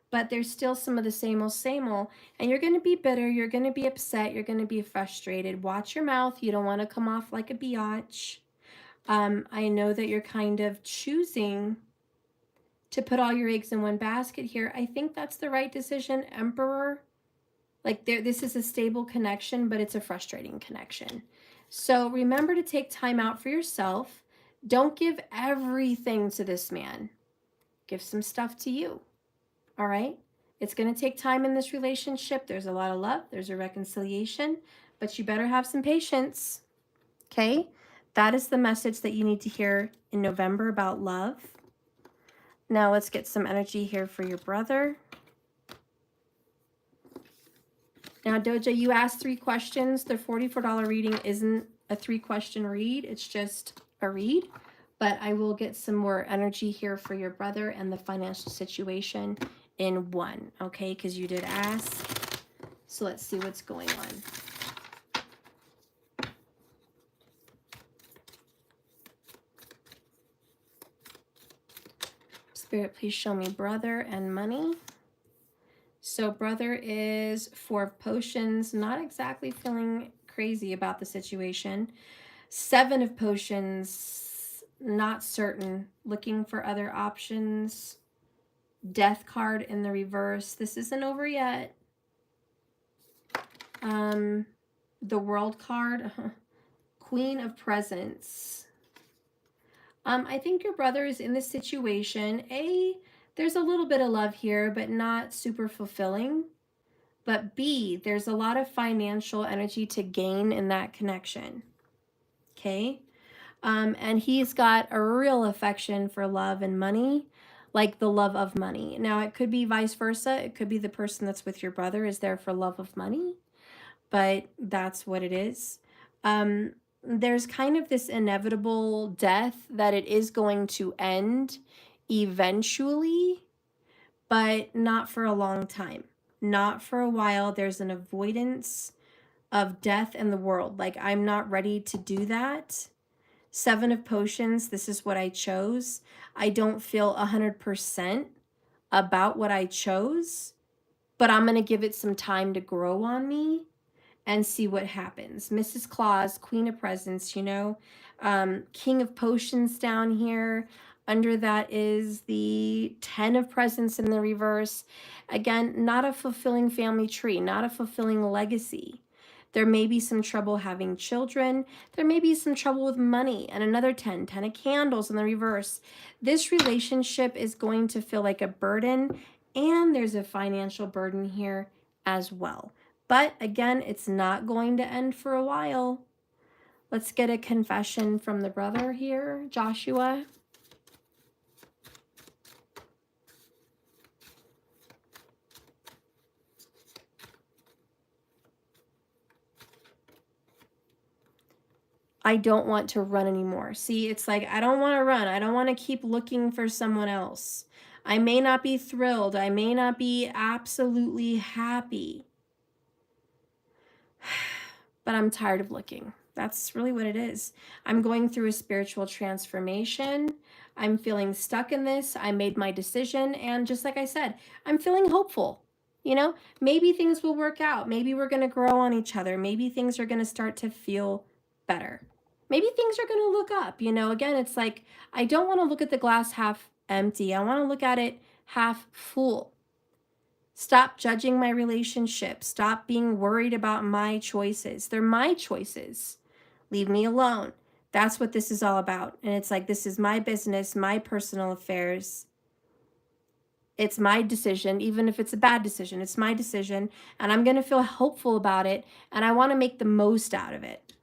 But there's still some of the same old, and you're going to be bitter, you're going to be upset, you're going to be frustrated. Watch your mouth. You don't want to come off like a biatch. I know that you're kind of choosing to put all your eggs in one basket here. I think that's the right decision, Emperor. Like this is a stable connection, but it's a frustrating connection. So remember to take time out for yourself. Don't give everything to this man. Give some stuff to you. All right? It's going to take time in this relationship. There's a lot of love. There's a reconciliation. But you better have some patience. Okay? That is the message that you need to hear in November about love. Now let's get some energy here for your brother. Now, Doja, you asked 3 questions. The $44 reading isn't a 3-question read. It's just a read. But I will get some more energy here for your brother and the financial situation in one, okay? Because you did ask. So let's see what's going on. Spirit, please show me brother and money. So brother is 4 of potions, not exactly feeling crazy about the situation. 7 of potions, not certain, looking for other options. Death card in the reverse. This isn't over yet. The World card. Queen of Presents. I think your brother is in this situation. There's a little bit of love here, but not super fulfilling. But B, there's a lot of financial energy to gain in that connection. Okay? And he's got a real affection for love and money, like the love of money. Now, it could be vice versa. It could be the person that's with your brother is there for love of money, but that's what it is. There's kind of this inevitable death that it is going to end eventually, but not for a long time. Not for a while. There's an avoidance of death in the world. Like, I'm not ready to do that. 7 of potions, this is what I chose. I don't feel 100% about what I chose, but I'm going to give it some time to grow on me and see what happens. Mrs. Claus, Queen of Presents, you know, King of Potions down here. Under that is the 10 of Presents in the reverse. Again, not a fulfilling family tree, not a fulfilling legacy. There may be some trouble having children. There may be some trouble with money. And another 10 of candles in the reverse. This relationship is going to feel like a burden, and there's a financial burden here as well. But again, it's not going to end for a while. Let's get a confession from the brother here, Joshua. I don't want to run anymore. See, it's like, I don't want to run. I don't want to keep looking for someone else. I may not be thrilled. I may not be absolutely happy. But I'm tired of looking. That's really what it is. I'm going through a spiritual transformation. I'm feeling stuck in this. I made my decision. And just like I said, I'm feeling hopeful. You know, maybe things will work out. Maybe we're going to grow on each other. Maybe things are going to start to feel better. maybe things are going to look up. You know, again, it's like, I don't want to look at the glass half empty. I want to look at it half full. Stop judging my relationship. Stop being worried about my choices. They're my choices. Leave me alone. That's what this is all about. And it's like, this is my business, my personal affairs. It's my decision, even if it's a bad decision. It's my decision, and I'm going to feel hopeful about it, and I want to make the most out of it.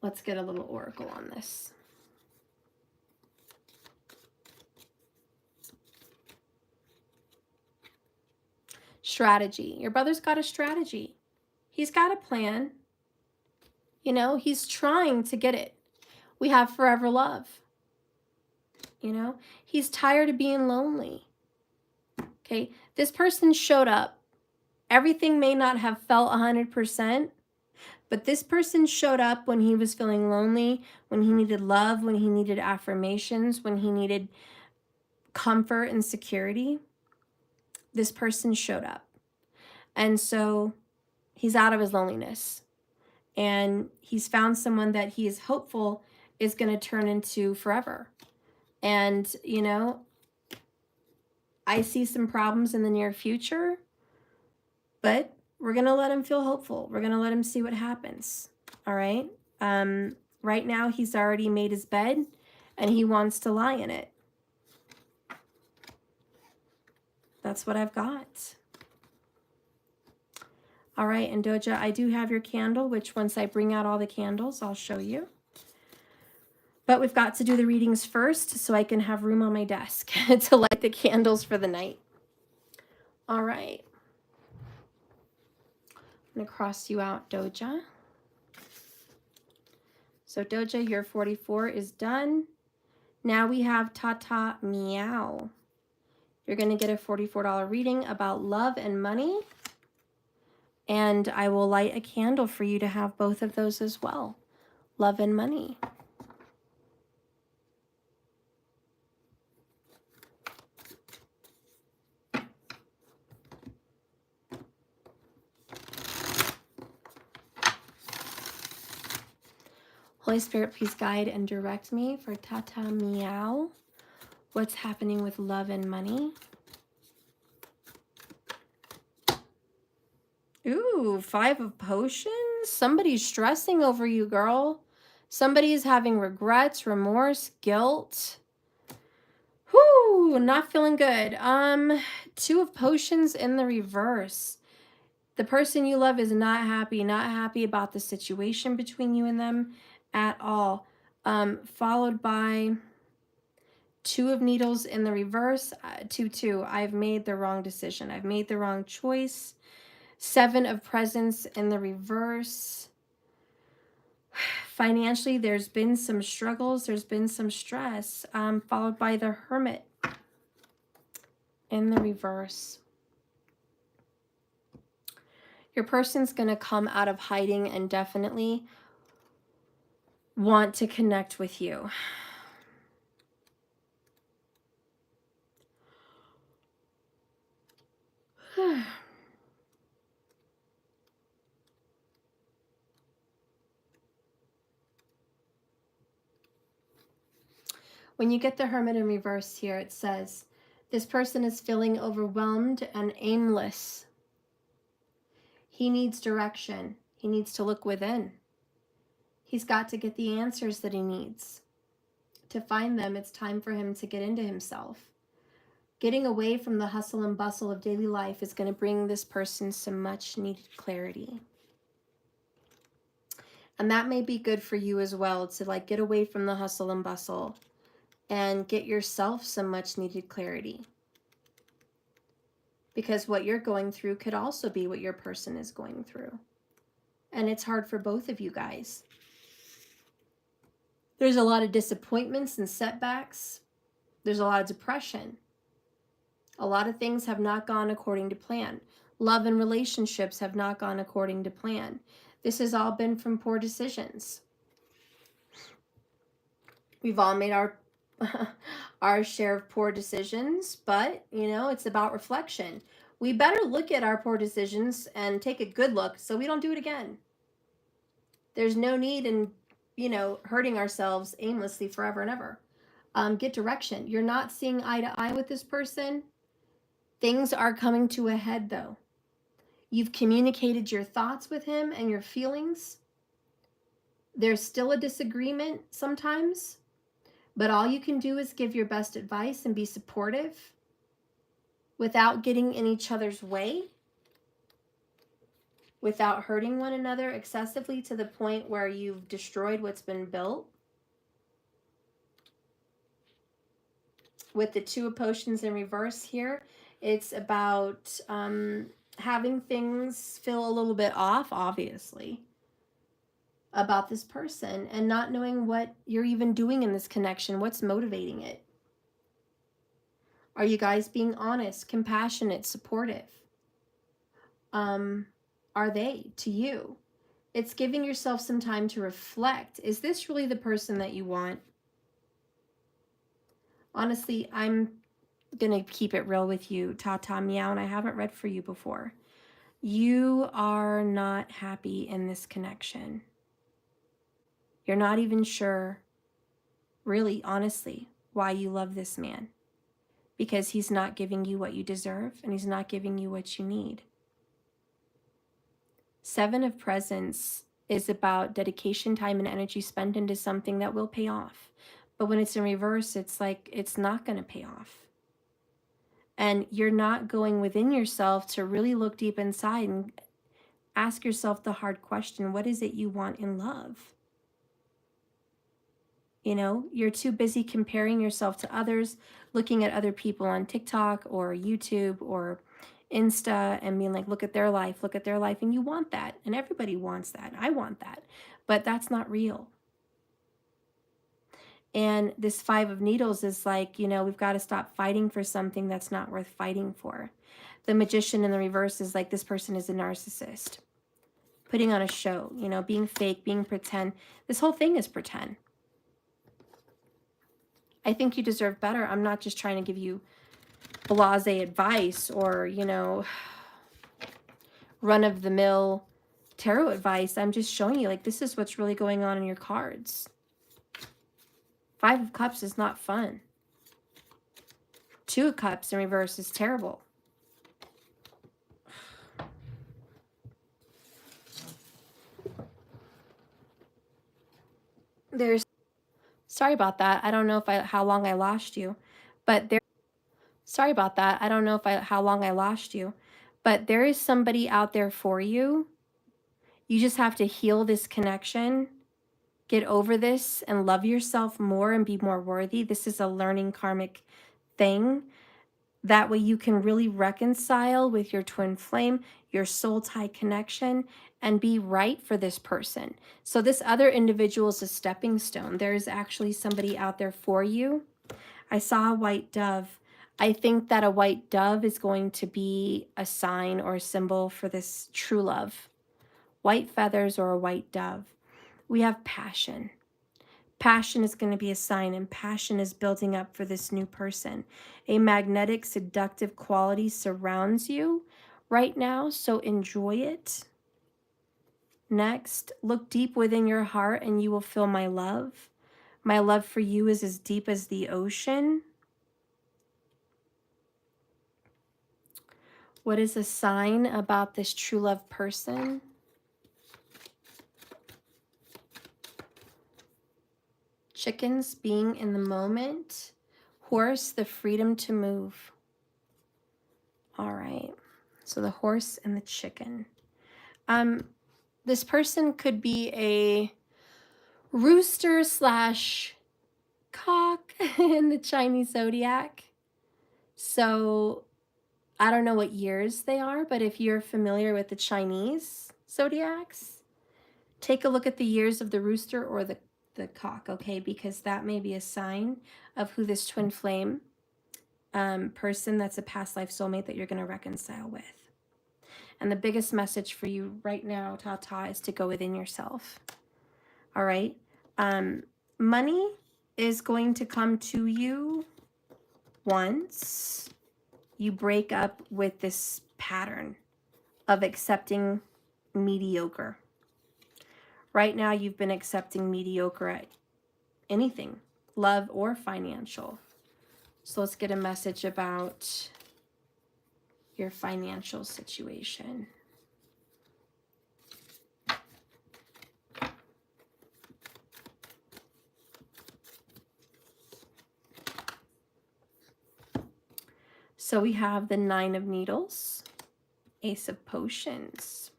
Let's get a little oracle on this. Strategy. Your brother's got a strategy. He's got a plan. You know, he's trying to get it. We have forever love. You know, he's tired of being lonely. Okay, this person showed up. Everything may not have felt 100%, but this person showed up when he was feeling lonely, when he needed love, when he needed affirmations, when he needed comfort and security. This person showed up. And so he's out of his loneliness. And he's found someone that he is hopeful is going to turn into forever. And, you know, I see some problems in the near future, but we're going to let him feel hopeful. We're going to let him see what happens. All right. Right now, he's already made his bed and he wants to lie in it. That's what I've got. All right. And Doja, I do have your candle, which once I bring out all the candles, I'll show you. But we've got to do the readings first so I can have room on my desk to light the candles for the night. All right. I'm going to cross you out, Doja. So Doja, your 44 is done. Now we have Tata Meow. You're going to get a $44 reading about love and money. And I will light a candle for you to have both of those as well. Love and money. Holy Spirit, please guide and direct me for Tata Meow. What's happening with love and money? Ooh, 5 of potions. Somebody's stressing over you, girl. Somebody's having regrets, remorse, guilt. Whoo, not feeling good. 2 of potions in the reverse. The person you love is not happy about the situation between you and them at all. Followed by 2 of needles in the reverse. 2-2. I've made the wrong decision. I've made the wrong choice. 7 of presents in the reverse. Financially, there's been some struggles. There's been some stress. Followed by the Hermit in the reverse. Your person's going to come out of hiding and definitely want to connect with you. When you get the Hermit in reverse here, it says, this person is feeling overwhelmed and aimless. He needs direction. He needs to look within. He's got to get the answers that he needs. To find them, it's time for him to get into himself. Getting away from the hustle and bustle of daily life is going to bring this person some much needed clarity. And that may be good for you as well, to like get away from the hustle and bustle and get yourself some much needed clarity. Because what you're going through could also be what your person is going through. And it's hard for both of you guys. There's a lot of disappointments and setbacks. There's a lot of depression. A lot of things have not gone according to plan. Love and relationships have not gone according to plan. This has all been from poor decisions. We've all made our share of poor decisions, but, you know, it's about reflection. we better look at our poor decisions and take a good look so we don't do it again. There's no need in, you know, hurting ourselves aimlessly forever and ever. Get direction. You're not seeing eye to eye with this person. Things are coming to a head though. You've communicated your thoughts with him and your feelings. There's still a disagreement sometimes, but all you can do is give your best advice and be supportive without getting in each other's way, without hurting one another excessively to the point where you've destroyed what's been built. With the Two of Potions in reverse here, it's about having things feel a little bit off, obviously, about this person and not knowing what you're even doing in this connection. What's motivating it? Are you guys being honest, compassionate, supportive? Are they to you? It's giving yourself some time to reflect. Is this really the person that you want? Honestly, I'm going to keep it real with you, Tata Meow, and I haven't read for you before. You are not happy in this connection. You're not even sure, really, honestly, why you love this man. Because he's not giving you what you deserve, and he's not giving you what you need. Seven of Presents is about dedication, time, and energy spent into something that will pay off. But when it's in reverse, it's like it's not going to pay off. And you're not going within yourself to really look deep inside and ask yourself the hard question, what is it you want in love? You know, you're too busy comparing yourself to others, looking at other people on TikTok or YouTube or Insta and being like, look at their life, and you want that. And everybody wants that. I want that. But that's not real. And this Five of Needles is like, you know, we've got to stop fighting for something that's not worth fighting for. The Magician in the reverse is like, this person is a narcissist. Putting on a show, you know, being fake, being pretend. This whole thing is pretend. I think you deserve better. I'm not just trying to give you blasé advice or, you know, run-of-the-mill tarot advice. I'm just showing you, like, this is what's really going on in your cards. Five of Cups is not fun. Two of Cups in reverse is terrible. There's, sorry about that. I don't know how long I lost you, but sorry about that. I don't know how long I lost you, but there is somebody out there for you. You just have to heal this connection, get over this, and love yourself more and be more worthy. This is a learning karmic thing. That way you can really reconcile with your twin flame, your soul tie connection, and be right for this person. So this other individual is a stepping stone. There is actually somebody out there for you. I saw a white dove. I think that a white dove is going to be a sign or a symbol for this true love. White feathers or a white dove. We have passion. Passion is going to be a sign, and passion is building up for this new person. A magnetic, seductive quality surrounds you right now, so enjoy it. Next, look deep within your heart and you will feel my love. My love for you is as deep as the ocean. What is a sign about this true love person? Chickens, being in the moment. Horse, the freedom to move. All right. So the horse and the chicken. This person could be a rooster slash cock in the Chinese zodiac. So I don't know what years they are, but if you're familiar with the Chinese zodiacs, take a look at the years of the rooster or the cock, okay? Because that may be a sign of who this twin flame person that's a past life soulmate that you're going to reconcile with. And the biggest message for you right now, Tata, is to go within yourself. All right? Money is going to come to you once you break up with this pattern of accepting mediocre. Right now, you've been accepting mediocre at anything, love or financial. So let's get a message about your financial situation. So we have the Nine of Needles, Ace of Potions.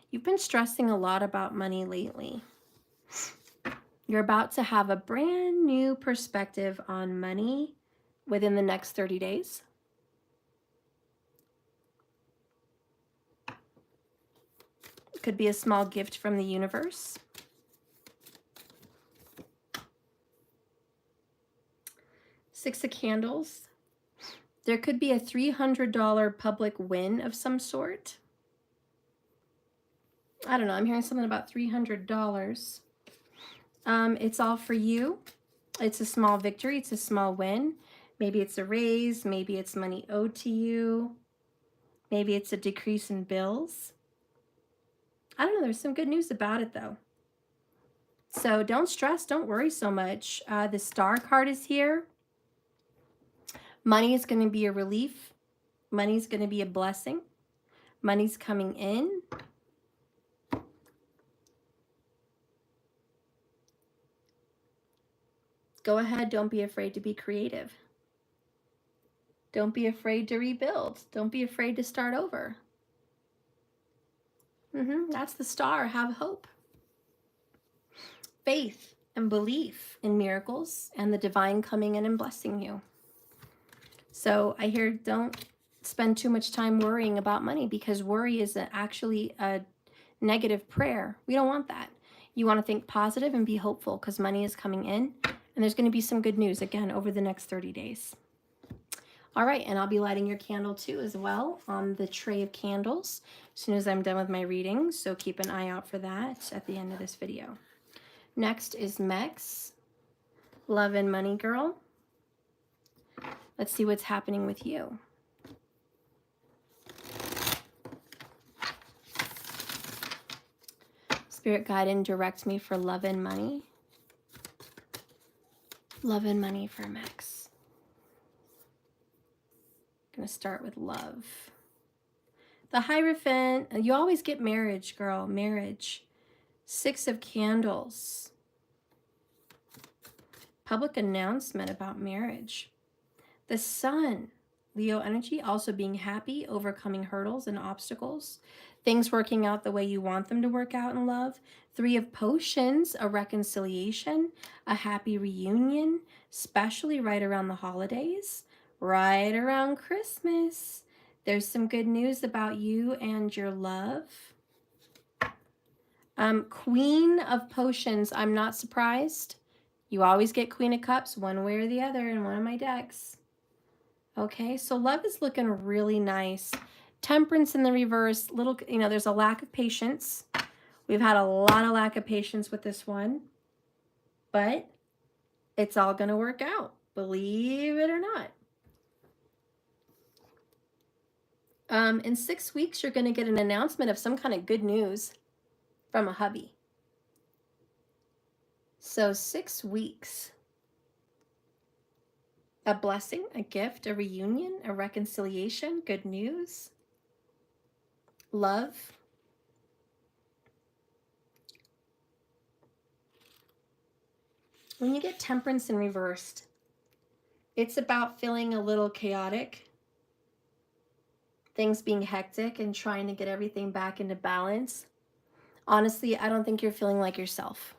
You've been stressing a lot about money lately. You're about to have a brand new perspective on money within the next 30 days. It could be a small gift from the universe. Six of Candles. There could be a $300 public win of some sort. I don't know. I'm hearing something about $300. It's all for you. It's a small victory. It's a small win. Maybe it's a raise. Maybe it's money owed to you. Maybe it's a decrease in bills. I don't know. There's some good news about it, though. So don't stress. Don't worry so much. The Star card is here. Money is going to be a relief. Money is going to be a blessing. Money's coming in. Go ahead. Don't be afraid to be creative. Don't be afraid to rebuild. Don't be afraid to start over. That's the Star. Have hope. Faith and belief in miracles and the divine coming in and blessing you. So I hear don't spend too much time worrying about money, because worry is actually a negative prayer. We don't want that. You want to think positive and be hopeful, because money is coming in and there's going to be some good news again over the next 30 days. All right, and I'll be lighting your candle too as well on the tray of candles as soon as I'm done with my reading. So keep an eye out for that at the end of this video. Next is Mex, Love and Money Girl. Let's see what's happening with you. Spirit guide and direct me for love and money. Love and money for Mex. I'm going to start with love. The Hierophant, you always get marriage, girl, marriage. Six of Candles. Public announcement about marriage. The Sun, Leo energy, also being happy, overcoming hurdles and obstacles. Things working out the way you want them to work out in love. Three of Potions, a reconciliation, a happy reunion, especially right around the holidays, right around Christmas. There's some good news about you and your love. Queen of Potions, I'm not surprised. You always get Queen of Cups one way or the other in one of my decks. Okay, so love is looking really nice. Temperance in the reverse, little, there's a lack of patience. We've had a lot of lack of patience with this one, but it's all going to work out, believe it or not. In 6 weeks, you're going to get an announcement of some kind of good news from a hubby. So 6 weeks. A blessing, a gift, a reunion, a reconciliation, good news, love. When you get Temperance in reversed, it's about feeling a little chaotic, things being hectic and trying to get everything back into balance. Honestly, I don't think you're feeling like yourself.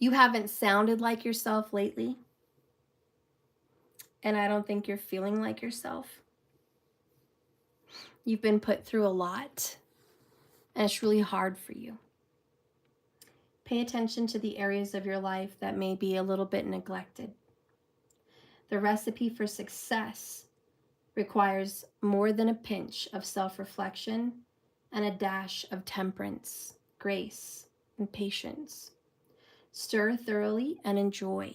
You haven't sounded like yourself lately. And I don't think you're feeling like yourself. You've been put through a lot, and it's really hard for you. Pay attention to the areas of your life that may be a little bit neglected. The recipe for success requires more than a pinch of self-reflection and a dash of temperance, grace, and patience. Stir thoroughly and enjoy.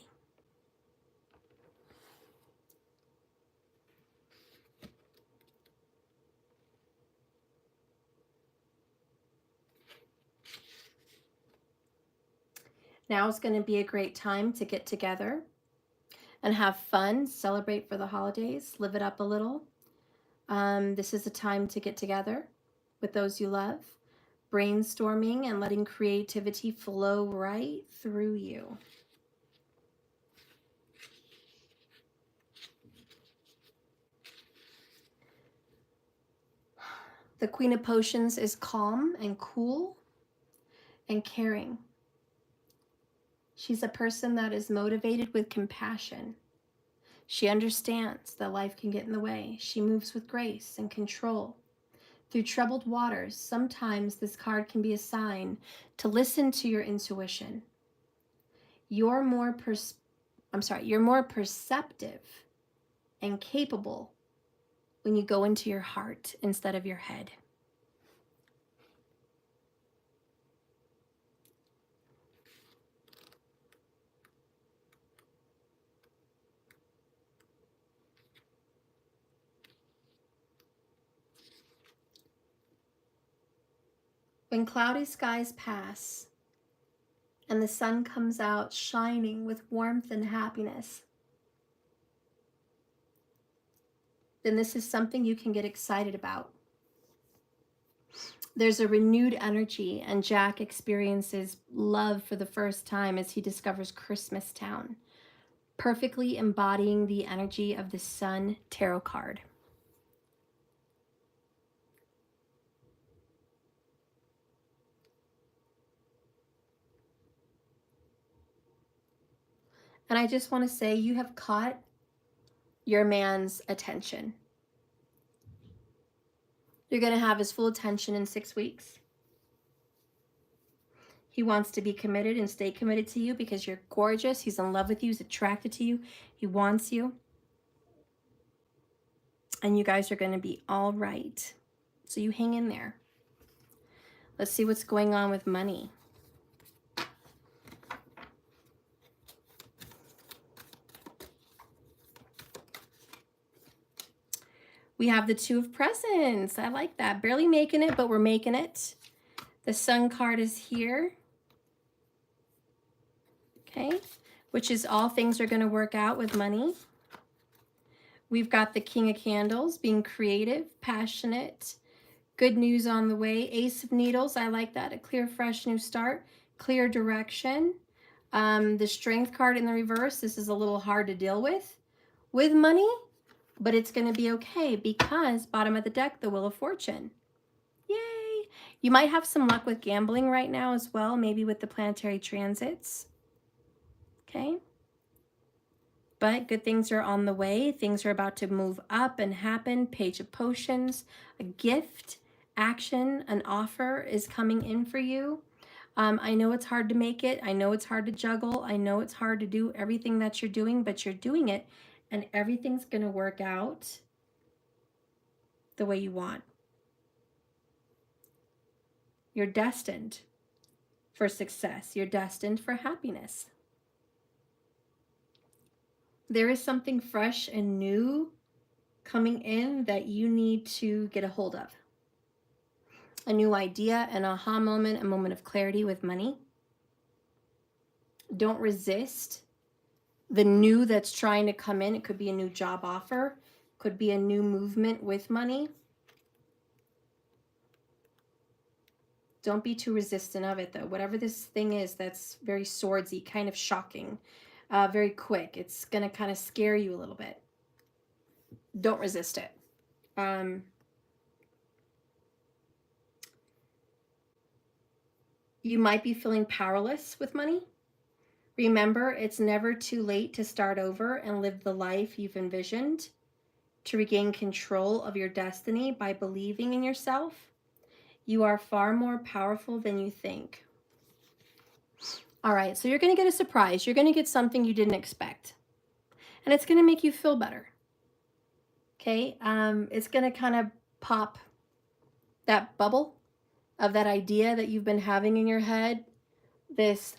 Now is going to be a great time to get together and have fun, celebrate for the holidays, live it up a little. This is a time to get together with those you love, brainstorming and letting creativity flow right through you. The Queen of Potions is calm and cool and caring. She's a person that is motivated with compassion. She understands that life can get in the way. She moves with grace and control. Through troubled waters, sometimes this card can be a sign to listen to your intuition. You're more perceptive and capable when you go into your heart instead of your head. When cloudy skies pass and the sun comes out shining with warmth and happiness, then this is something you can get excited about. There's a renewed energy, and Jack experiences love for the first time as he discovers Christmas Town, perfectly embodying the energy of the Sun Tarot card. And I just want to say, you have caught your man's attention. You're going to have his full attention in 6 weeks. He wants to be committed and stay committed to you because you're gorgeous. He's in love with you. He's attracted to you. He wants you. And you guys are going to be all right. So you hang in there. Let's see what's going on with money. We have the Two of Presents. I like that. Barely making it, but we're making it. The Sun card is here. Okay, which is all things are going to work out with money. We've got the King of Candles, being creative, passionate, good news on the way. Ace of Needles, I like that. A clear, fresh, new start, clear direction. The Strength card in the reverse, this is a little hard to deal with money, but it's going to be okay because bottom of the deck, the Wheel of Fortune. Yay! You might have some luck with gambling right now as well, maybe with the planetary transits. Okay? But good things are on the way. Things are about to move up and happen. Page of Potions, a gift, action, an offer is coming in for you. I know it's hard to make it. I know it's hard to juggle. I know it's hard to do everything that you're doing, but you're doing it, and everything's going to work out the way you want. You're destined for success. You're destined for happiness. There is something fresh and new coming in that you need to get a hold of. A new idea, an aha moment, a moment of clarity with money. Don't resist the new that's trying to come in. It could be a new job offer, could be a new movement with money. Don't be too resistant of it though. Whatever this thing is that's very swordsy, kind of shocking, very quick. It's going to kind of scare you a little bit. Don't resist it. You might be feeling powerless with money. Remember, it's never too late to start over and live the life you've envisioned, to regain control of your destiny by believing in yourself. You are far more powerful than you think. All right, so you're going to get a surprise. You're going to get something you didn't expect. And it's going to make you feel better. Okay? It's going to kind of pop that bubble of that idea that you've been having in your head, this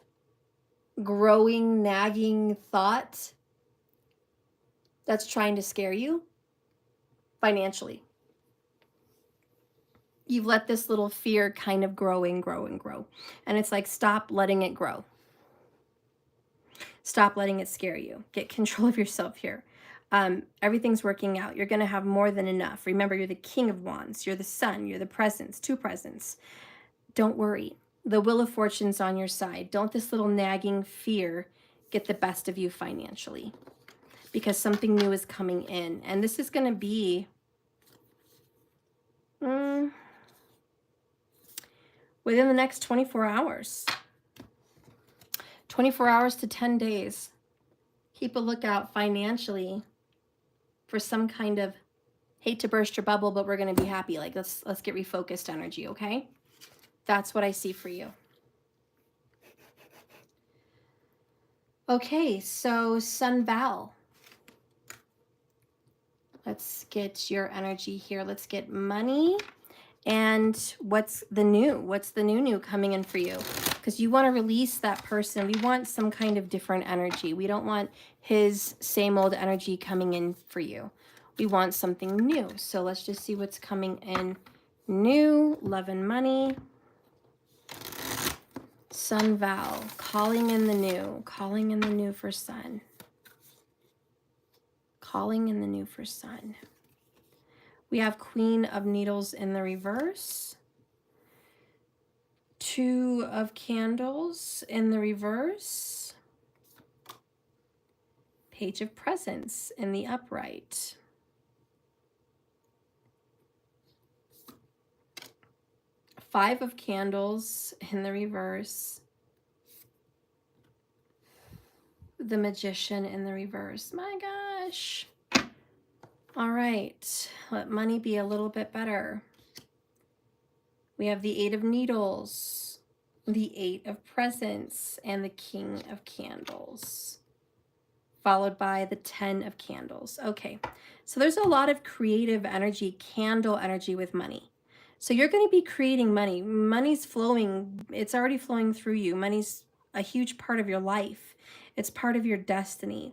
growing, nagging thought that's trying to scare you financially. You've let this little fear kind of grow and grow and grow. And it's like, stop letting it grow. Stop letting it scare you. Get control of yourself here. Everything's working out. You're going to have more than enough. Remember, you're the King of Wands. You're the Sun. You're the presence. 2 presents. Don't worry. The Wheel of Fortune's on your side. Don't this little nagging fear get the best of you financially, because something new is coming in. And this is going to be within the next 24 hours. 24 hours to 10 days. Keep a lookout financially for some kind of, hate to burst your bubble, but we're going to be happy. Like, let's get refocused energy, okay? That's what I see for you. Okay, so Sun Val. Let's get your energy here. Let's get money. And what's the new? What's the new coming in for you? Because you want to release that person. We want some kind of different energy. We don't want his same old energy coming in for you. We want something new. So let's just see what's coming in new. Love and money. Sun Val, calling in the new. Calling in the new for Sun. Calling in the new for Sun. We have Queen of Needles in the reverse. 2 of Candles in the reverse. Page of Presents in the upright. Five of Candles in the reverse. The Magician in the reverse. My gosh. All right. Let money be a little bit better. We have the 8 of Needles, the 8 of Presents, and the King of Candles, followed by the 10 of Candles. Okay, so there's a lot of creative energy, candle energy with money. So you're going to be creating money. Money's flowing. It's already flowing through you. Money's a huge part of your life. It's part of your destiny.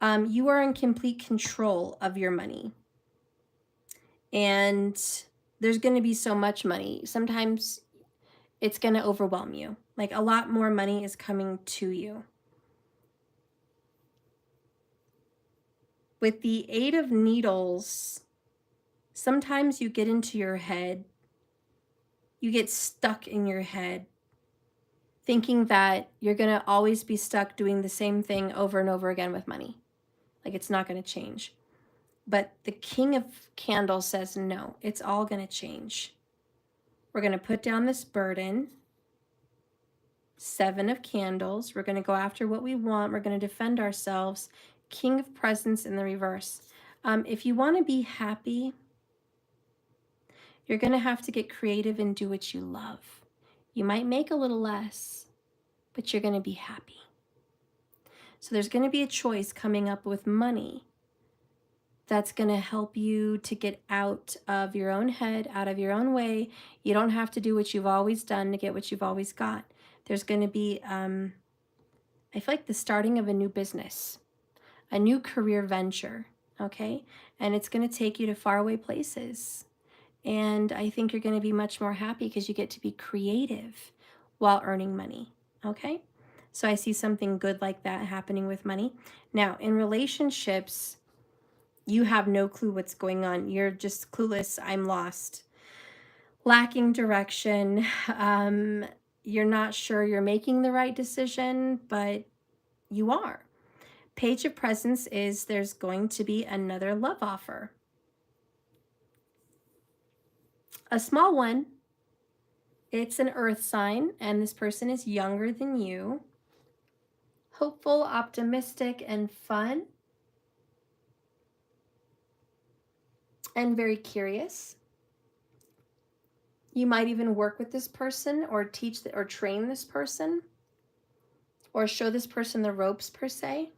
You are in complete control of your money. And there's going to be so much money. Sometimes it's going to overwhelm you. Like, a lot more money is coming to you. With the 8 of Needles, sometimes you get into your head. You get stuck in your head, thinking that you're going to always be stuck doing the same thing over and over again with money. Like, it's not going to change. But the King of Candles says, no, it's all going to change. We're going to put down this burden. 7 of Candles. We're going to go after what we want. We're going to defend ourselves. King of Presents in the reverse. If you want to be happy, you're going to have to get creative and do what you love. You might make a little less, but you're going to be happy. So there's going to be a choice coming up with money that's going to help you to get out of your own head, out of your own way. You don't have to do what you've always done to get what you've always got. There's going to be, I feel like the starting of a new business, a new career venture, okay? And it's going to take you to faraway places. And I think you're going to be much more happy because you get to be creative while earning money, okay? So I see something good like that happening with money. Now, in relationships, you have no clue what's going on. You're just clueless. I'm lost. Lacking direction. You're not sure you're making the right decision, but you are. Page of Presents is there's going to be another love offer. A small one. It's an earth sign, and this person is younger than you. Hopeful, optimistic, and fun. And very curious. You might even work with this person or teach or train this person or show this person the ropes per se.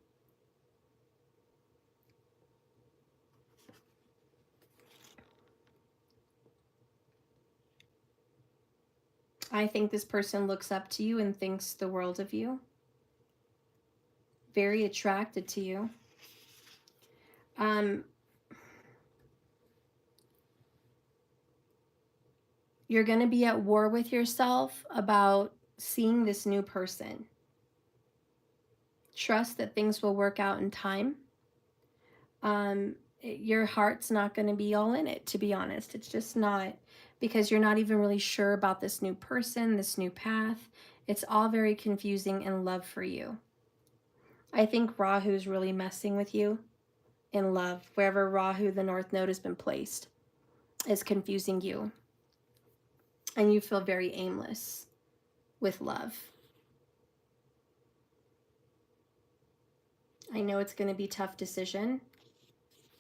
I think this person looks up to you and thinks the world of you. Very attracted to you. You're going to be at war with yourself about seeing this new person. Trust that things will work out in time. Your heart's not going to be all in it, to be honest. It's just not, because you're not even really sure about this new person, this new path. It's all very confusing in love for you. I think Rahu's really messing with you in love. Wherever Rahu, the North Node, has been placed, is confusing you. And you feel very aimless with love. I know it's going to be a tough decision,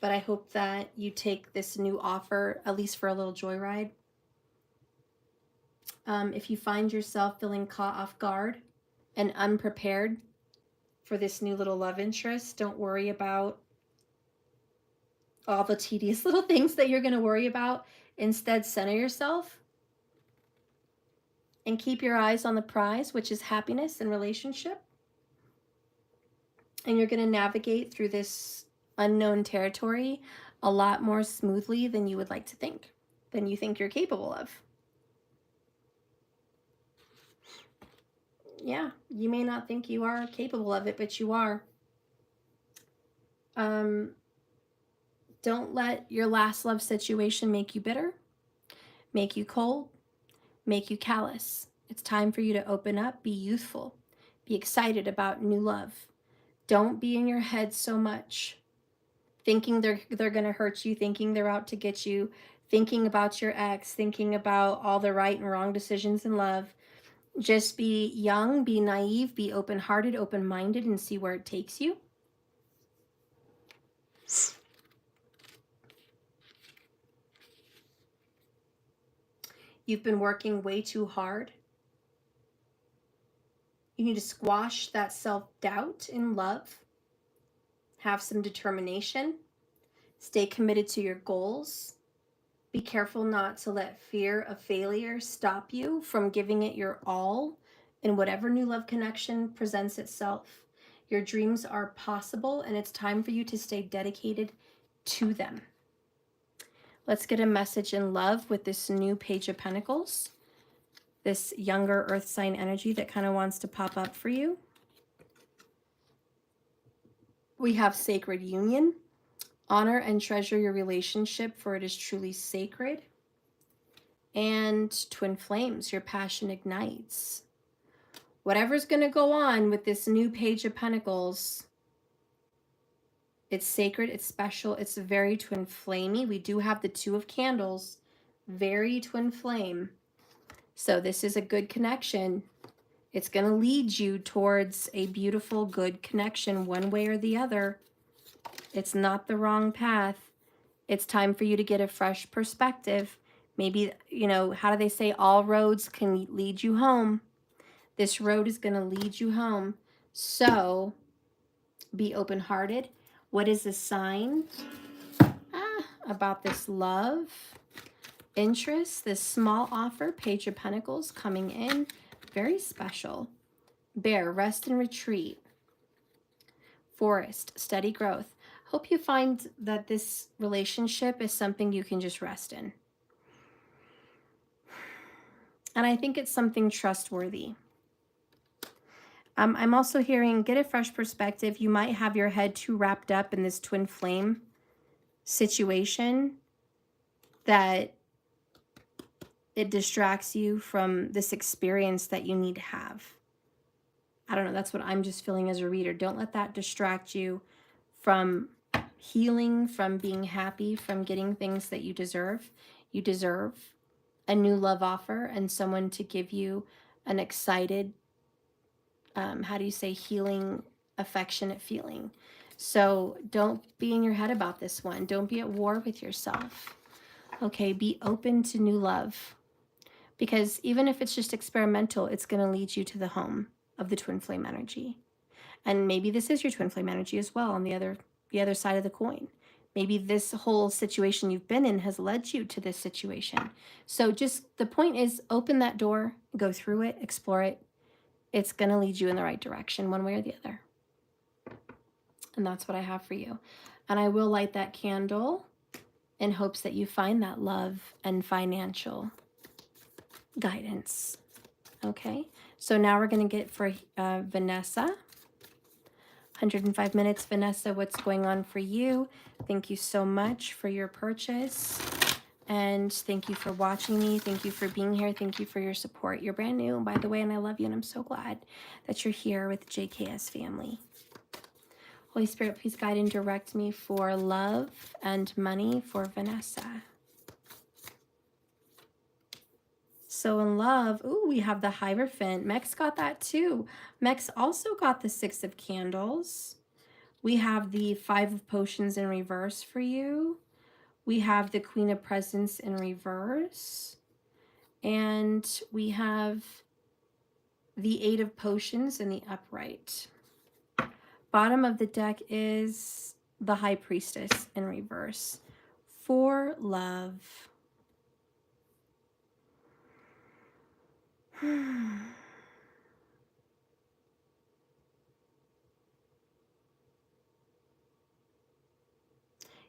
but I hope that you take this new offer, at least for a little joyride. If you find yourself feeling caught off guard and unprepared for this new little love interest, don't worry about all the tedious little things that you're going to worry about. Instead, center yourself and keep your eyes on the prize, which is happiness and relationship. And you're going to navigate through this unknown territory a lot more smoothly than you would like to think, than you think you're capable of. Yeah, you may not think you are capable of it, but you are. Don't let your last love situation make you bitter, make you cold, make you callous. It's time for you to open up, be youthful, be excited about new love. Don't be in your head so much, thinking they're going to hurt you, thinking they're out to get you, thinking about your ex, thinking about all the right and wrong decisions in love. Just be young, be naive, be open-hearted, open-minded, and see where it takes you. You've been working way too hard. You need to squash that self-doubt in love. Have some determination. Stay committed to your goals. Be careful not to let fear of failure stop you from giving it your all in whatever new love connection presents itself. Your dreams are possible, and it's time for you to stay dedicated to them. Let's get a message in love with this new Page of Pentacles, this younger earth sign energy that kind of wants to pop up for you. We have sacred union. Honor and treasure your relationship, for it is truly sacred. And twin flames, your passion ignites. Whatever's going to go on with this new Page of Pentacles, it's sacred, it's special, it's very twin flamey. We do have the Two of Candles, very twin flame. So this is a good connection. It's going to lead you towards a beautiful, good connection one way or the other. It's not the wrong path. It's time for you to get a fresh perspective. Maybe, you know, how do they say, all roads can lead you home? This road is going to lead you home. So be open-hearted. What is the sign about this love, interest, this small offer? Page of Pentacles coming in. Very special. Bear, rest and retreat. Forest, steady growth. Hope you find that this relationship is something you can just rest in. And I think it's something trustworthy. I'm also hearing, get a fresh perspective. You might have your head too wrapped up in this twin flame situation that it distracts you from this experience that you need to have. I don't know, that's what I'm just feeling as a reader. Don't let that distract you from healing, from being happy, from getting things that you deserve. You deserve a new love offer and someone to give you an excited, how do you say, healing, affectionate feeling. So don't be in your head about this one. Don't be at war with yourself. Okay, be open to new love. Because even if it's just experimental, it's going to lead you to the home of the twin flame energy. And maybe this is your twin flame energy as well on the other side of the coin. Maybe this whole situation you've been in has led you to this situation. So just the point is, open that door, go through it, explore it. It's going to lead you in the right direction one way or the other. And that's what I have for you. And I will light that candle in hopes that you find that love and financial guidance. Okay, so now we're going to get for Vanessa. 105 minutes. Vanessa, what's going on for you? Thank you so much for your purchase. And thank you for watching me. Thank you for being here. Thank you for your support. You're brand new, by the way, and I love you, and I'm so glad that you're here with JKS family. Holy Spirit, please guide and direct me for love and money for Vanessa. So in love, ooh, we have the Hierophant. Mex got that too. Mex also got the 6 of Candles. We have the 5 of Potions in reverse for you. We have the Queen of Presents in reverse. And we have the 8 of Potions in the upright. Bottom of the deck is the High Priestess in reverse for love.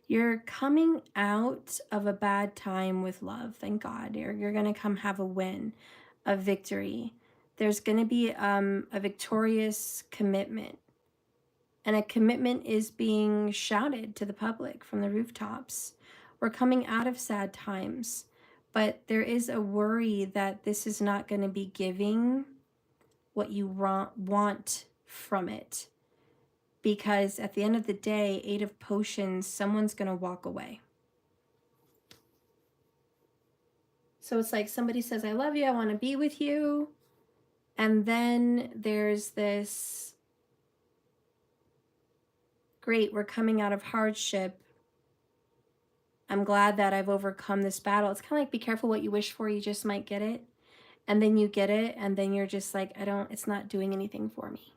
You're coming out of a bad time with love, thank God. You're going to come have a win, a victory. There's going to be a victorious commitment. And a commitment is being shouted to the public from the rooftops. We're coming out of sad times, but there is a worry that this is not going to be giving what you want from it. Because at the end of the day, 8 of Potions, someone's going to walk away. So it's like somebody says, I love you, I want to be with you. And then there's this, great, we're coming out of hardship. I'm glad that I've overcome this battle. It's kind of like, be careful what you wish for, you just might get it. And then you get it, and then you're just like, it's not doing anything for me.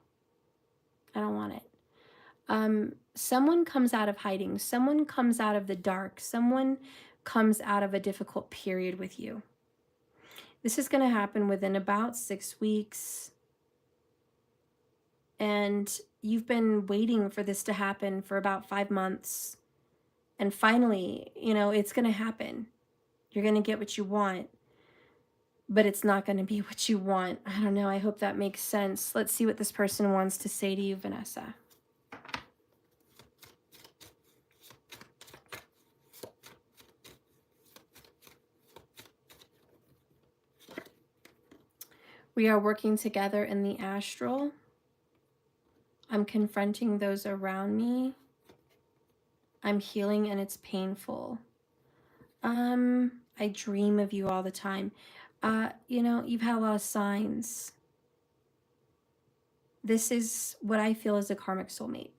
I don't want it. Someone comes out of hiding. Someone comes out of the dark. Someone comes out of a difficult period with you. This is going to happen within about 6 weeks. And you've been waiting for this to happen for about 5 months. And finally, it's going to happen. You're going to get what you want. But it's not going to be what you want. I don't know. I hope that makes sense. Let's see what this person wants to say to you, Vanessa. We are working together in the astral. I'm confronting those around me. I'm healing and it's painful. I dream of you all the time. You've had a lot of signs. This is what I feel is a karmic soulmate.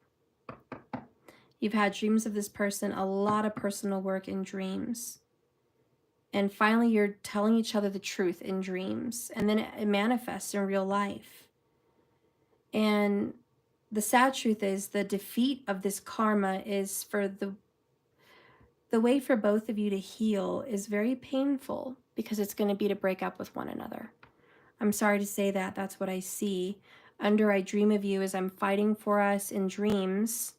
You've had dreams of this person, a lot of personal work in dreams. And finally, you're telling each other the truth in dreams. And then it manifests in real life. And the sad truth is the defeat of this karma is for the way for both of you to heal is very painful because it's going to be to break up with one another. I'm sorry to say that. That's what I see. Under I dream of you as I'm fighting for us in dreams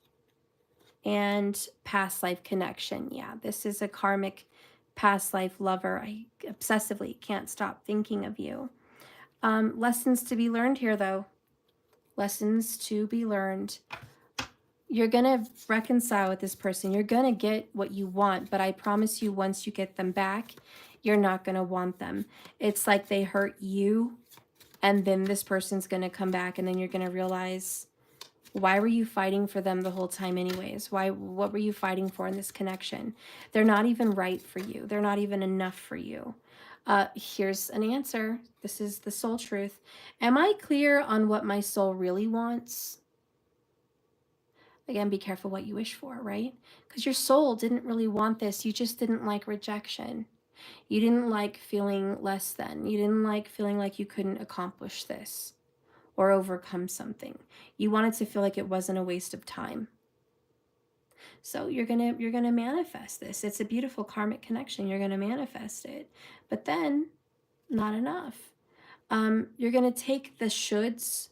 and past life connection. Yeah, this is a karmic past life lover. I obsessively can't stop thinking of you. Lessons to be learned here, though. Lessons to be learned. You're going to reconcile with this person. You're going to get what you want, but I promise you once you get them back, you're not going to want them. It's like they hurt you, and then this person's going to come back, and then you're going to realize, why were you fighting for them the whole time anyways? What were you fighting for in this connection? They're not even right for you. They're not even enough for you. Here's an answer. This is the soul truth. Am I clear on what my soul really wants? Again, be careful what you wish for, right? Because your soul didn't really want this. You just didn't like rejection. You didn't like feeling less than. You didn't like feeling like you couldn't accomplish this or overcome something. You wanted to feel like it wasn't a waste of time. So you're gonna manifest this. It's a beautiful karmic connection. You're gonna manifest it. But then, not enough. You're gonna take the shoulds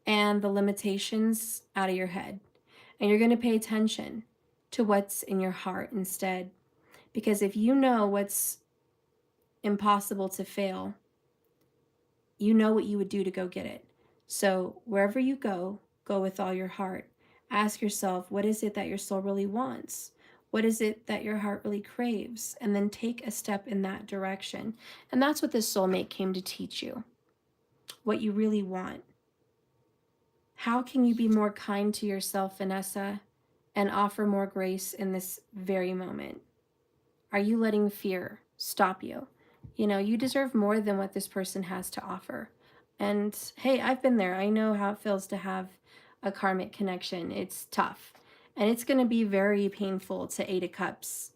and the limitations out of your head. And you're going to pay attention to what's in your heart instead. Because if you know what's impossible to fail, you know what you would do to go get it. So wherever you go, go with all your heart. Ask yourself, what is it that your soul really wants? What is it that your heart really craves? And then take a step in that direction. And that's what this soulmate came to teach you, what you really want. How can you be more kind to yourself, Vanessa, and offer more grace in this very moment? Are you letting fear stop you? You know, you deserve more than what this person has to offer. And hey, I've been there. I know how it feels to have a karmic connection. It's tough. And it's going to be very painful to 8 of Cups,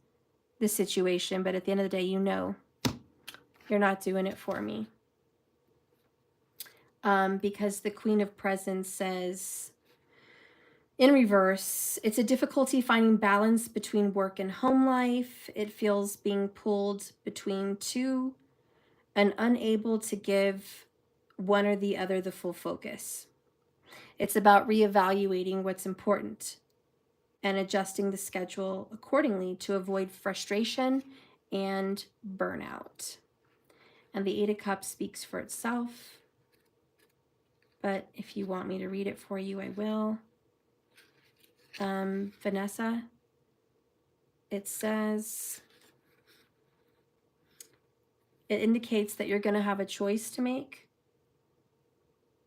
this situation. But at the end of the day, you know, you're not doing it for me. Because the Queen of Presents says, in reverse, it's a difficulty finding balance between work and home life. It feels being pulled between two and unable to give one or the other the full focus. It's about reevaluating what's important and adjusting the schedule accordingly to avoid frustration and burnout. And the 8 of Cups speaks for itself. But if you want me to read it for you, I will. Vanessa, it says, it indicates that you're going to have a choice to make.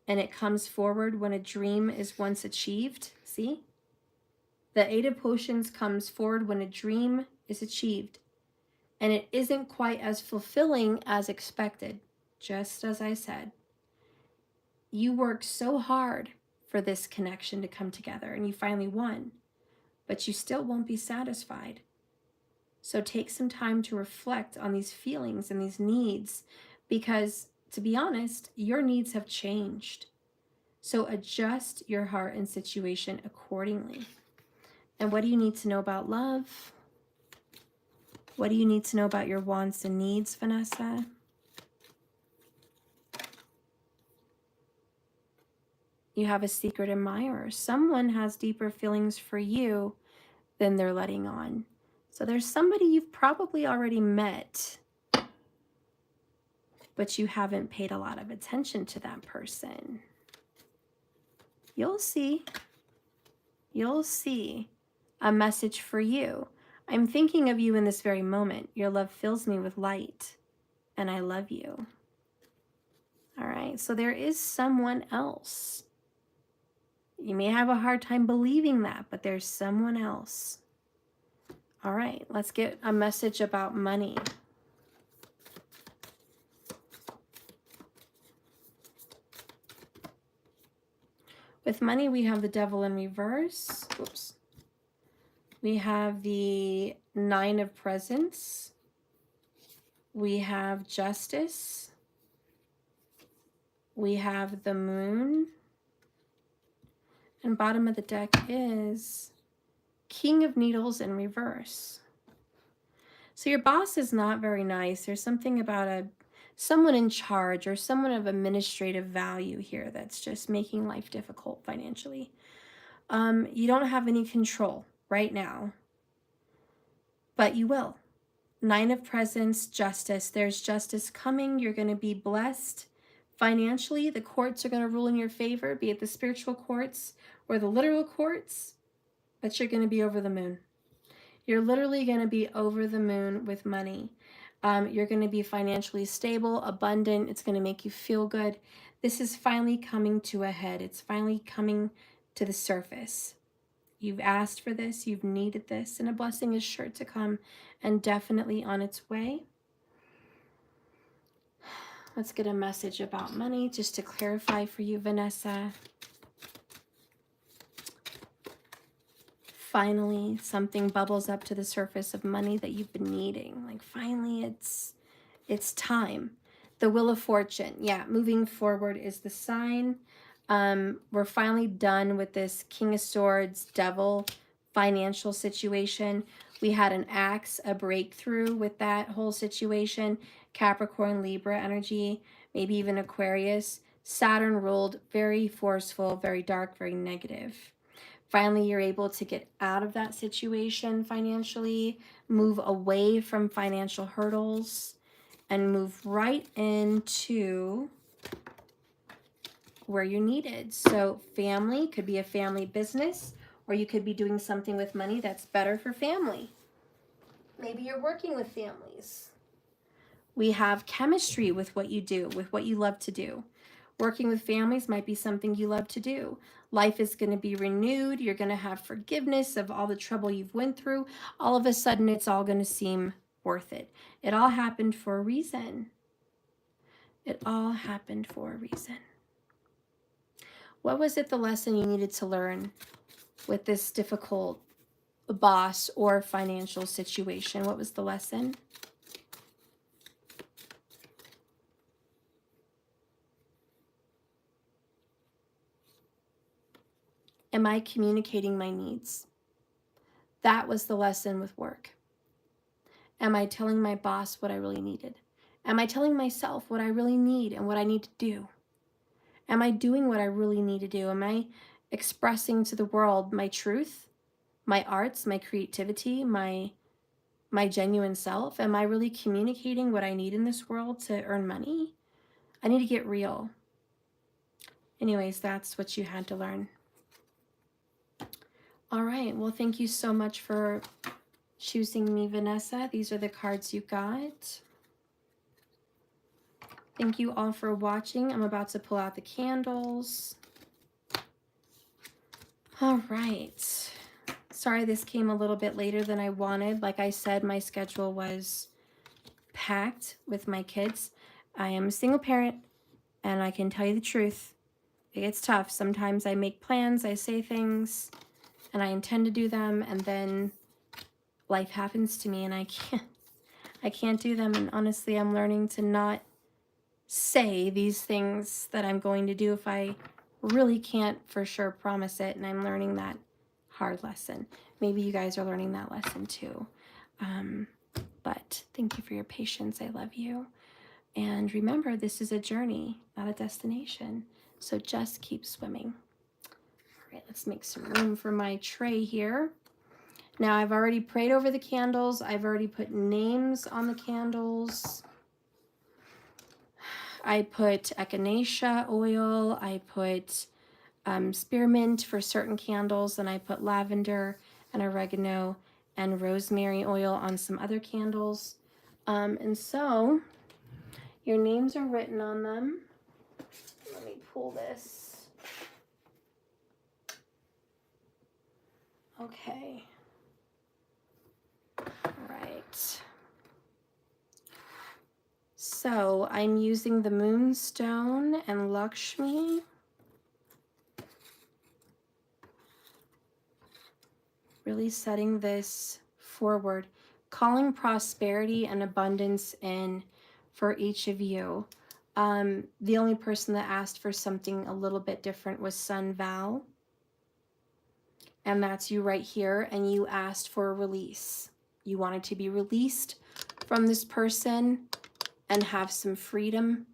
And it comes forward when a dream is once achieved. See? The 8 of Potions comes forward when a dream is achieved. And it isn't quite as fulfilling as expected. Just as I said. You worked so hard for this connection to come together and you finally won. But you still won't be satisfied. So take some time to reflect on these feelings and these needs, because to be honest, your needs have changed. So adjust your heart and situation accordingly. And what do you need to know about love? What do you need to know about your wants and needs, Vanessa? You have a secret admirer. Someone has deeper feelings for you than they're letting on. So there's somebody you've probably already met, but you haven't paid a lot of attention to that person. You'll see. You'll see a message for you. I'm thinking of you in this very moment. Your love fills me with light, and I love you. All right, so there is someone else. You may have a hard time believing that, but there's someone else. All right, let's get a message about money. With money, we have the Devil in reverse. Oops. We have the 9 of Presents. We have Justice. We have the Moon. And bottom of the deck is King of Needles in reverse. So your boss is not very nice. There's something about someone in charge or someone of administrative value here that's just making life difficult financially. You don't have any control right now, but you will. 9 of Presents, Justice. There's justice coming. You're going to be blessed financially. The courts are going to rule in your favor, be it the spiritual courts or the literal courts, but you're going to be over the moon. You're literally going to be over the moon with money. You're going to be financially stable, abundant. It's going to make you feel good. This is finally coming to a head. It's finally coming to the surface. You've asked for this. You've needed this. And a blessing is sure to come and definitely on its way. Let's get a message about money just to clarify for you, Vanessa. Finally, something bubbles up to the surface of money that you've been needing. Like finally, it's time. The Wheel of Fortune. Yeah, moving forward is the sign. We're finally done with this King of Swords, Devil financial situation. We had an axe, a breakthrough with that whole situation. Capricorn, Libra energy, maybe even Aquarius. Saturn ruled, very forceful, very dark, very negative. Finally, you're able to get out of that situation financially, move away from financial hurdles, and move right into where you're needed. So family could be a family business Or you could be doing something with money that's better for family. Maybe you're working with families. We have chemistry with what you do, with what you love to do. Working with families might be something you love to do. Life is going to be renewed. You're going to have forgiveness of all the trouble you've went through. All of a sudden, it's all going to seem worth it. It all happened for a reason. It all happened for a reason. What was it the lesson you needed to learn with this difficult boss or financial situation? What was the lesson? Am I communicating my needs? That was the lesson with work. Am I telling my boss what I really needed? Am I telling myself what I really need and what I need to do? Am I doing what I really need to do? Am I expressing to the world my truth, my arts, my creativity, my genuine self? Am I really communicating what I need in this world to earn money? I need to get real. Anyways, that's what you had to learn. All right, well, thank you so much for choosing me, Vanessa. These are the cards you got. Thank you all for watching. I'm about to pull out the candles. All right. Sorry this came a little bit later than I wanted. Like I said, my schedule was packed with my kids. I am a single parent, and I can tell you the truth. It gets tough. Sometimes I make plans, I say things, and I intend to do them, and then life happens to me and I can't do them. And honestly, I'm learning to not say these things that I'm going to do if I really can't for sure promise it. And I'm learning that hard lesson. Maybe you guys are learning that lesson too. But thank you for your patience. I love you. And remember, this is a journey, not a destination. So just keep swimming. All right, let's make some room for my tray here. Now I've already prayed over the candles. I've already put names on the candles. I put echinacea oil. I put spearmint for certain candles, and I put lavender and oregano and rosemary oil on some other candles. And so your names are written on them. Let me pull this. Okay. All right. So I'm using the Moonstone and Lakshmi. Really setting this forward, calling prosperity and abundance in for each of you. The only person that asked for something a little bit different was Sun Val. And that's you right here. And you asked for a release. You wanted to be released from this person and have some freedom.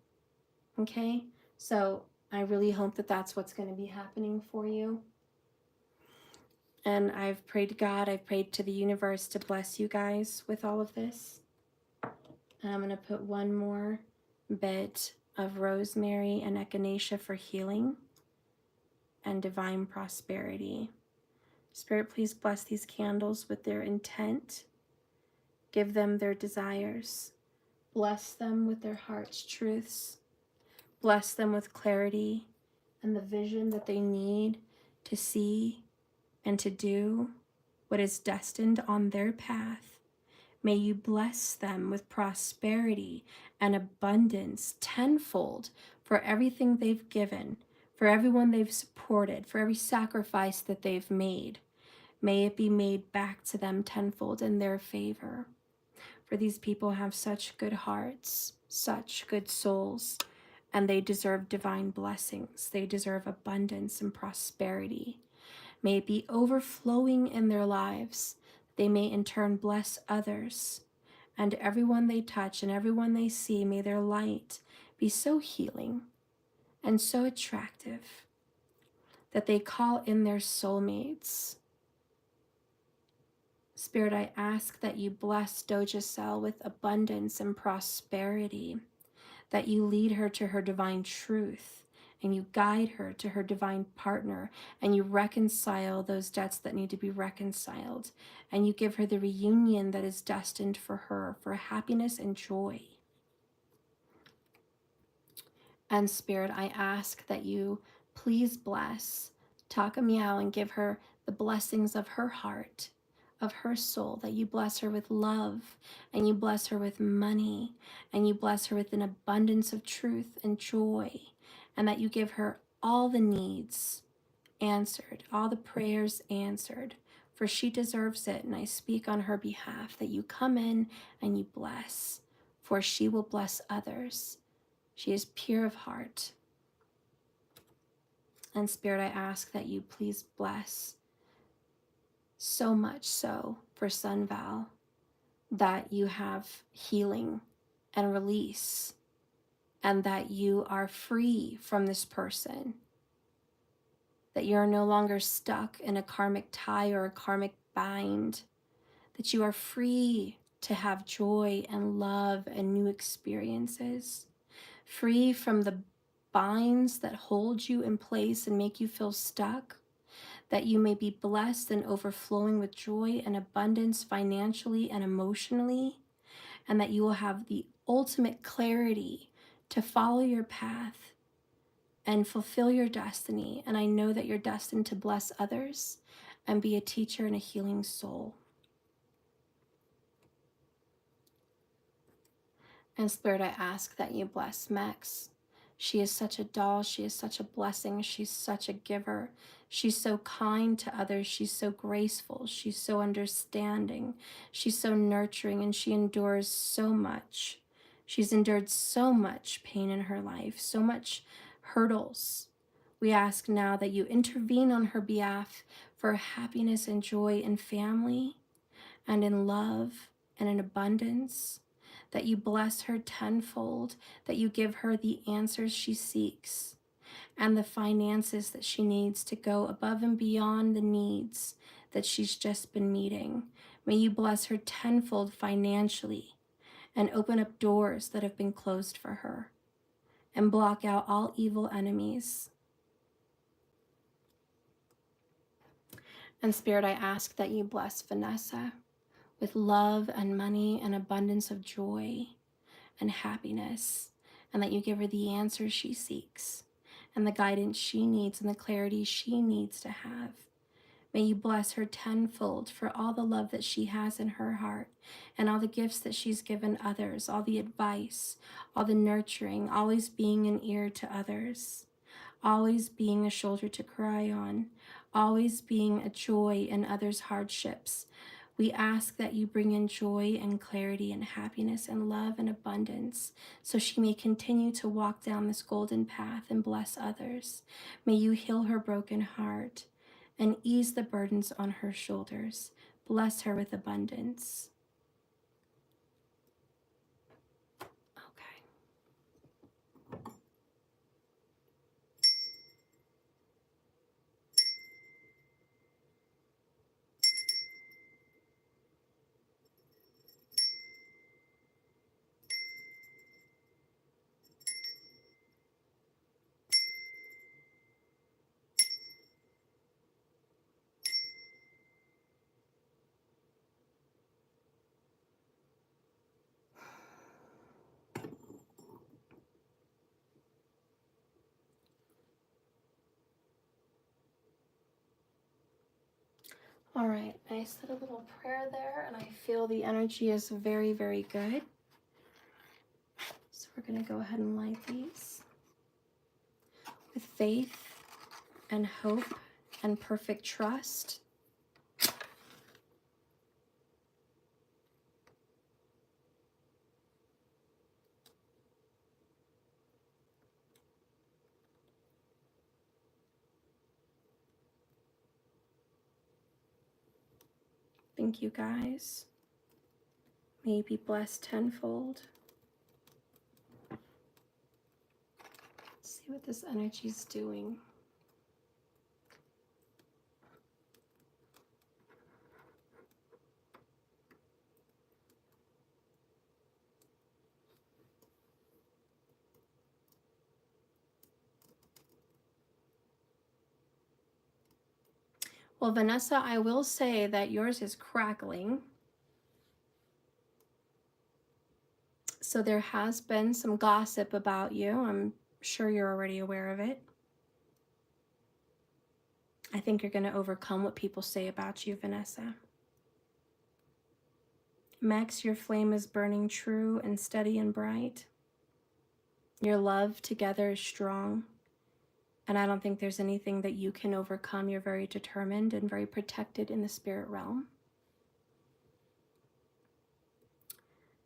Okay? So I really hope that that's what's going to be happening for you. And I've prayed to God, I've prayed to the universe to bless you guys with all of this. And I'm going to put one more bit of rosemary and echinacea for healing and divine prosperity. Spirit, please bless these candles with their intent. Give them their desires. Bless them with their heart's truths. Bless them with clarity and the vision that they need to see and to do what is destined on their path. May you bless them with prosperity and abundance tenfold for everything they've given, for everyone they've supported, for every sacrifice that they've made. May it be made back to them tenfold in their favor. For these people have such good hearts, such good souls, and they deserve divine blessings. They deserve abundance and prosperity. May it be overflowing in their lives. They may in turn bless others. And everyone they touch and everyone they see, may their light be so healing and so attractive that they call in their soulmates. Spirit, I ask that you bless Doas Cel with abundance and prosperity, that you lead her to her divine truth and you guide her to her divine partner, and you reconcile those debts that need to be reconciled, and you give her the reunion that is destined for her, for happiness and joy. And Spirit, I ask that you please bless Tata Meow and give her the blessings of her heart, of her soul, that you bless her with love, and you bless her with money, and you bless her with an abundance of truth and joy, and that you give her all the needs answered, all the prayers answered, for she deserves it. And I speak on her behalf that you come in and you bless, for she will bless others. She is pure of heart. And Spirit, I ask that you please bless so much so for Son Val, that you have healing and release, and that you are free from this person, that you are no longer stuck in a karmic tie or a karmic bind, that you are free to have joy and love and new experiences, free from the binds that hold you in place and make you feel stuck, that you may be blessed and overflowing with joy and abundance financially and emotionally, and that you will have the ultimate clarity to follow your path and fulfill your destiny. And I know that you're destined to bless others and be a teacher and a healing soul. And Spirit, I ask that you bless Max. She is such a doll. She is such a blessing. She's such a giver. She's so kind to others. She's so graceful. She's so understanding. She's so nurturing, and she endures so much. She's endured so much pain in her life, so much hurdles. We ask now that you intervene on her behalf for happiness and joy in family and in love and in abundance, that you bless her tenfold, that you give her the answers she seeks and the finances that she needs to go above and beyond the needs that she's just been meeting. May you bless her tenfold financially and open up doors that have been closed for her and block out all evil enemies. And Spirit, I ask that you bless Vanessa with love and money and abundance of joy and happiness, and that you give her the answers she seeks and the guidance she needs and the clarity she needs to have. May you bless her tenfold for all the love that she has in her heart and all the gifts that she's given others, all the advice, all the nurturing, always being an ear to others, always being a shoulder to cry on, always being a joy in others' hardships. We ask that you bring in joy and clarity and happiness and love and abundance, so she may continue to walk down this golden path and bless others. May you heal her broken heart and ease the burdens on her shoulders. Bless her with abundance. Okay. All right, I said a little prayer there, and I feel the energy is very, very good. So we're going to go ahead and light these with faith and hope and perfect trust. Thank you, guys. May you be blessed tenfold. Let's see what this energy is doing. Well, Vanessa, I will say that yours is crackling. So there has been some gossip about you. I'm sure you're already aware of it. I think you're going to overcome what people say about you, Vanessa. Max, your flame is burning true and steady and bright. Your love together is strong. And I don't think there's anything that you can overcome. You're very determined and very protected in the spirit realm.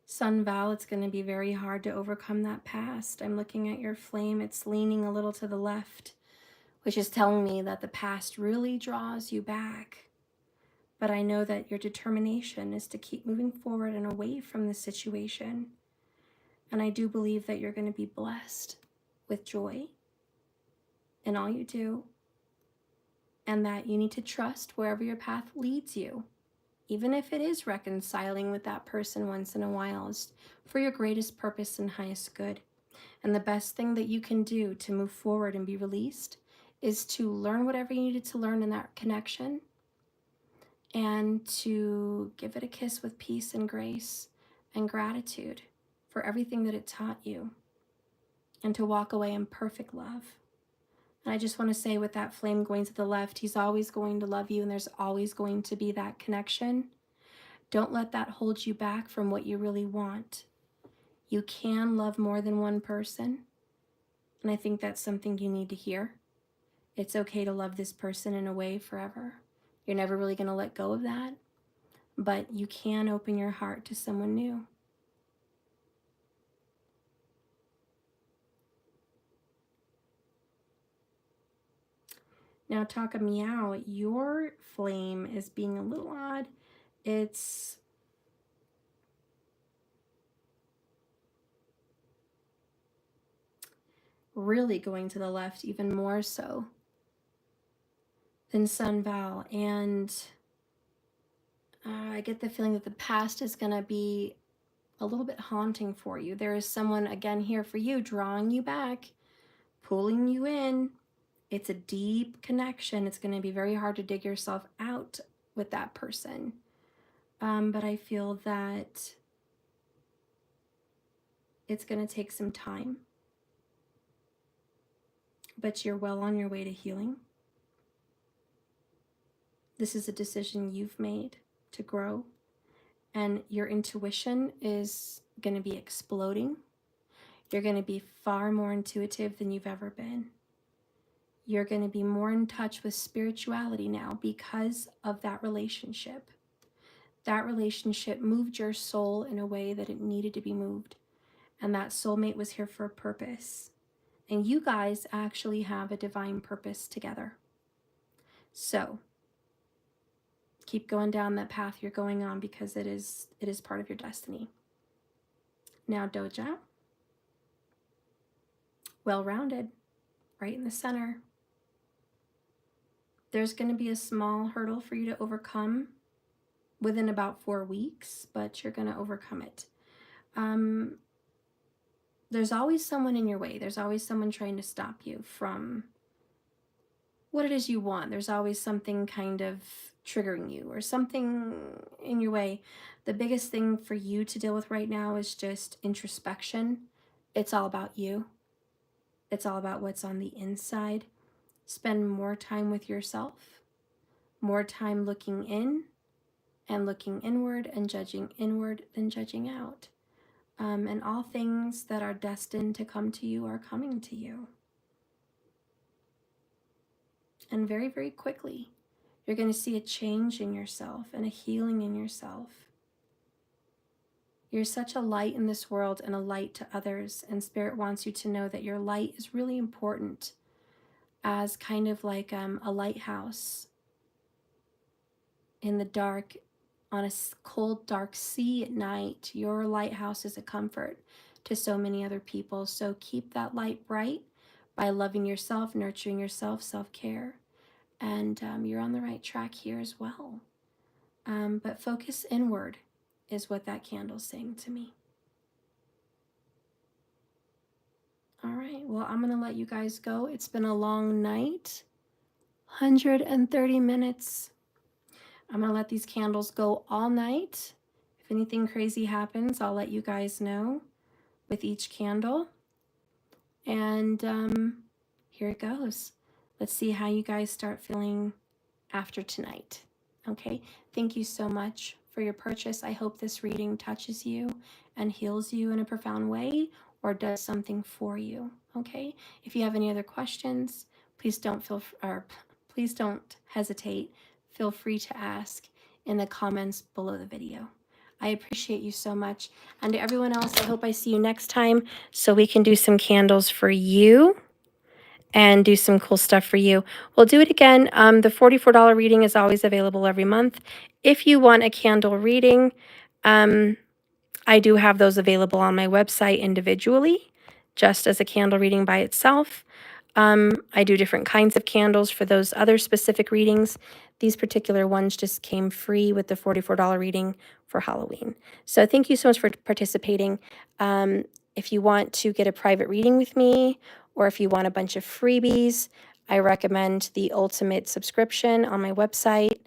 Sun Val, it's going to be very hard to overcome that past. I'm looking at your flame. It's leaning a little to the left, which is telling me that the past really draws you back. But I know that your determination is to keep moving forward and away from the situation. And I do believe that you're going to be blessed with joy in all you do, and that you need to trust wherever your path leads you, even if it is reconciling with that person once in a while, is for your greatest purpose and highest good. And the best thing that you can do to move forward and be released is to learn whatever you needed to learn in that connection, and to give it a kiss with peace and grace and gratitude for everything that it taught you, and to walk away in perfect love. And I just want to say, with that flame going to the left, he's always going to love you, and there's always going to be that connection. Don't let that hold you back from what you really want. You can love more than one person, and I think that's something you need to hear. It's okay to love this person in a way forever. You're never really going to let go of that, but you can open your heart to someone new. Now, Tata Meow, your flame is being a little odd. It's really going to the left, even more so than Sun Val. And I get the feeling that the past is going to be a little bit haunting for you. There is someone, again, here for you, drawing you back, pulling you in. It's a deep connection. It's going to be very hard to dig yourself out with that person. But I feel that it's going to take some time. But you're well on your way to healing. This is a decision you've made to grow. And your intuition is going to be exploding. You're going to be far more intuitive than you've ever been. You're going to be more in touch with spirituality now because of that relationship. That relationship moved your soul in a way that it needed to be moved. And that soulmate was here for a purpose. And you guys actually have a divine purpose together. So keep going down that path you're going on, because it is part of your destiny. Now, Doja, well-rounded, right in the center. There's going to be a small hurdle for you to overcome within about 4 weeks, but you're going to overcome it. There's always someone in your way. There's always someone trying to stop you from what it is you want. There's always something kind of triggering you or something in your way. The biggest thing for you to deal with right now is just introspection. It's all about you. It's all about what's on the inside. Spend more time with yourself, more time looking in and looking inward and judging inward than judging out. And all things that are destined to come to you are coming to you. And very, very quickly, you're going to see a change in yourself and a healing in yourself. You're such a light in this world and a light to others, and Spirit wants you to know that your light is really important as kind of like a lighthouse in the dark, on a cold, dark sea at night. Your lighthouse is a comfort to so many other people. So keep that light bright by loving yourself, nurturing yourself, self-care. And you're on the right track here as well. But focus inward is what that candle's saying to me. All right, well, I'm going to let you guys go. It's been a long night. 130 minutes I'm going to let these candles go all night. If anything crazy happens, I'll let you guys know with each candle. And here it goes. Let's see how you guys start feeling after tonight. Okay, thank you so much for your purchase. I hope this reading touches you and heals you in a profound way or does something for you. Okay, if you have any other questions, please don't hesitate. Feel free to ask in the comments below the video. I appreciate you so much. And to everyone else, I hope I see you next time so we can do some candles for you and do some cool stuff for you. We'll do it again. The $44 reading is always available every month. If you want a candle reading, I do have those available on my website individually, just as a candle reading by itself. I do different kinds of candles for those other specific readings. These particular ones just came free with the $44 reading for Halloween. So thank you so much for participating. If you want to get a private reading with me, or if you want a bunch of freebies, I recommend the Ultimate subscription on my website.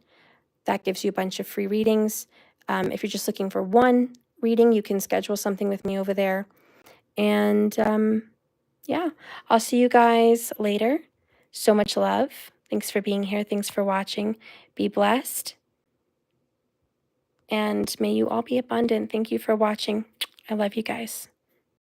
That gives you a bunch of free readings. If you're just looking for one reading, you can schedule something with me over there. And yeah, I'll see you guys later. So much love. Thanks for being here. Thanks for watching. Be blessed. And may you all be abundant. Thank you for watching. I love you guys.